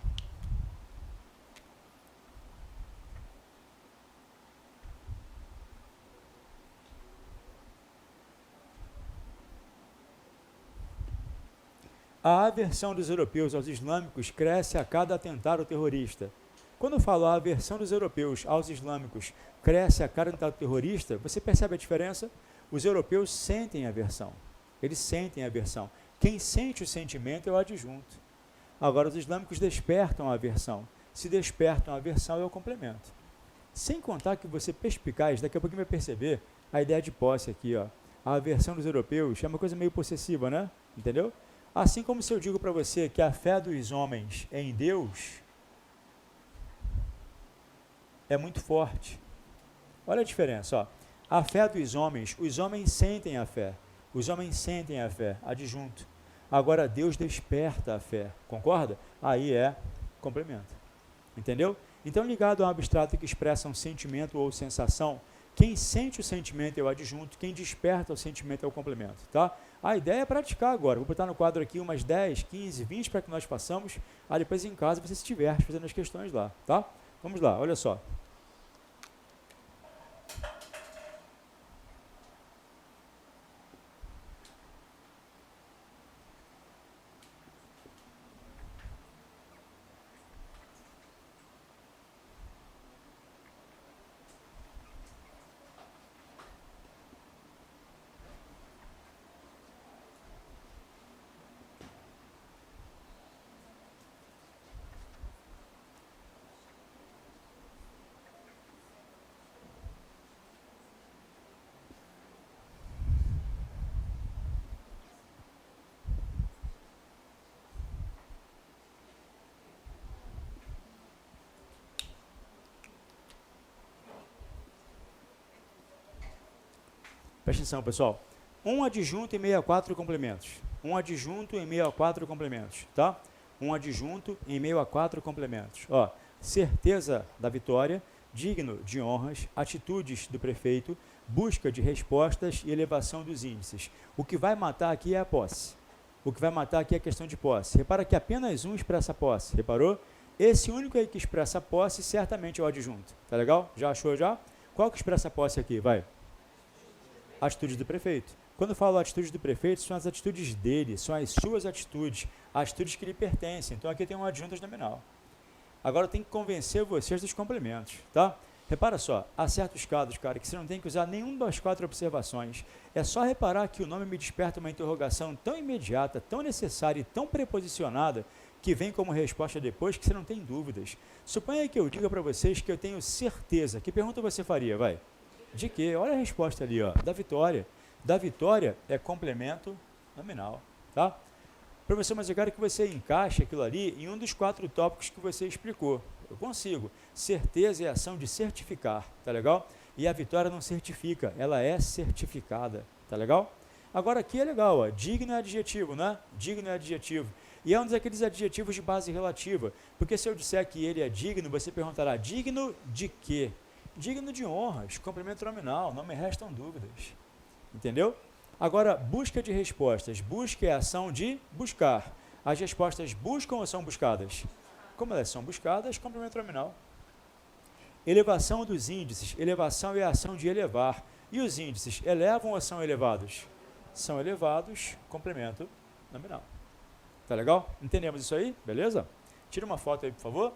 A aversão dos europeus aos islâmicos cresce a cada atentado terrorista. Quando eu falo a aversão dos europeus aos islâmicos cresce a cada atentado terrorista, você percebe a diferença? Os europeus sentem aversão. Eles sentem aversão. Quem sente o sentimento é o adjunto. Agora, os islâmicos despertam a aversão. Se despertam a aversão, é o complemento. Sem contar que você perspicaz, daqui a pouco vai perceber a ideia de posse aqui, ó. A aversão dos europeus é uma coisa meio possessiva, né? Entendeu? Assim como se eu digo para você que a fé dos homens em Deus é muito forte. Olha a diferença, ó. A fé dos homens, os homens sentem a fé. Os homens sentem a fé, adjunto. Agora Deus desperta a fé, concorda? Aí é complemento. Entendeu? Então, ligado a um abstrato que expressa um sentimento ou sensação, quem sente o sentimento é o adjunto, quem desperta o sentimento é o complemento, tá? A ideia é praticar agora. Vou botar no quadro aqui umas 10, 15, 20 para que nós façamos. Aí depois em casa você se diverte fazendo as questões lá, tá? Vamos lá, olha só. Presta atenção, pessoal. Um adjunto em meio a 4 complementos. Um adjunto em meio a 4 complementos, tá? Um adjunto em meio a 4 complementos. Ó, certeza da vitória, digno de honras, atitudes do prefeito, busca de respostas e elevação dos índices. O que vai matar aqui é a posse. O que vai matar aqui é a questão de posse. Repara que apenas um expressa posse, reparou? Esse único aí que expressa posse certamente é o adjunto. Tá legal? Já achou já? Qual que expressa posse aqui? Vai. Atitudes do prefeito. Quando eu falo atitudes do prefeito, são as atitudes dele, são as suas atitudes que lhe pertencem. Então aqui tem um adjunto nominal. Agora tem que convencer vocês dos complementos, tá? Repara só, há certos casos, cara, que você não tem que usar nenhum das 4 observações. É só reparar que o nome me desperta uma interrogação tão imediata, tão necessária e tão preposicionada, que vem como resposta depois, que você não tem dúvidas. Suponha que eu diga para vocês que eu tenho certeza. Que pergunta você faria, vai? De quê? Olha a resposta ali, ó, da vitória. Da vitória é complemento nominal, tá? Professor, mas eu quero que você encaixe aquilo ali em um dos 4 tópicos que você explicou. Eu consigo. Certeza é a ação de certificar, tá legal? E a vitória não certifica, ela é certificada, tá legal? Agora aqui é legal, ó, digno é adjetivo, né? Digno é adjetivo. E é um daqueles adjetivos de base relativa, porque se eu disser que ele é digno, você perguntará, digno de quê? Digno de honras, complemento nominal, não me restam dúvidas. Entendeu? Agora, busca de respostas. Busca é a ação de buscar. As respostas buscam ou são buscadas? Como elas são buscadas, complemento nominal. Elevação dos índices. Elevação é a ação de elevar. E os índices elevam ou são elevados? São elevados, complemento nominal. Tá legal? Entendemos isso aí? Beleza? Tira uma foto aí, por favor.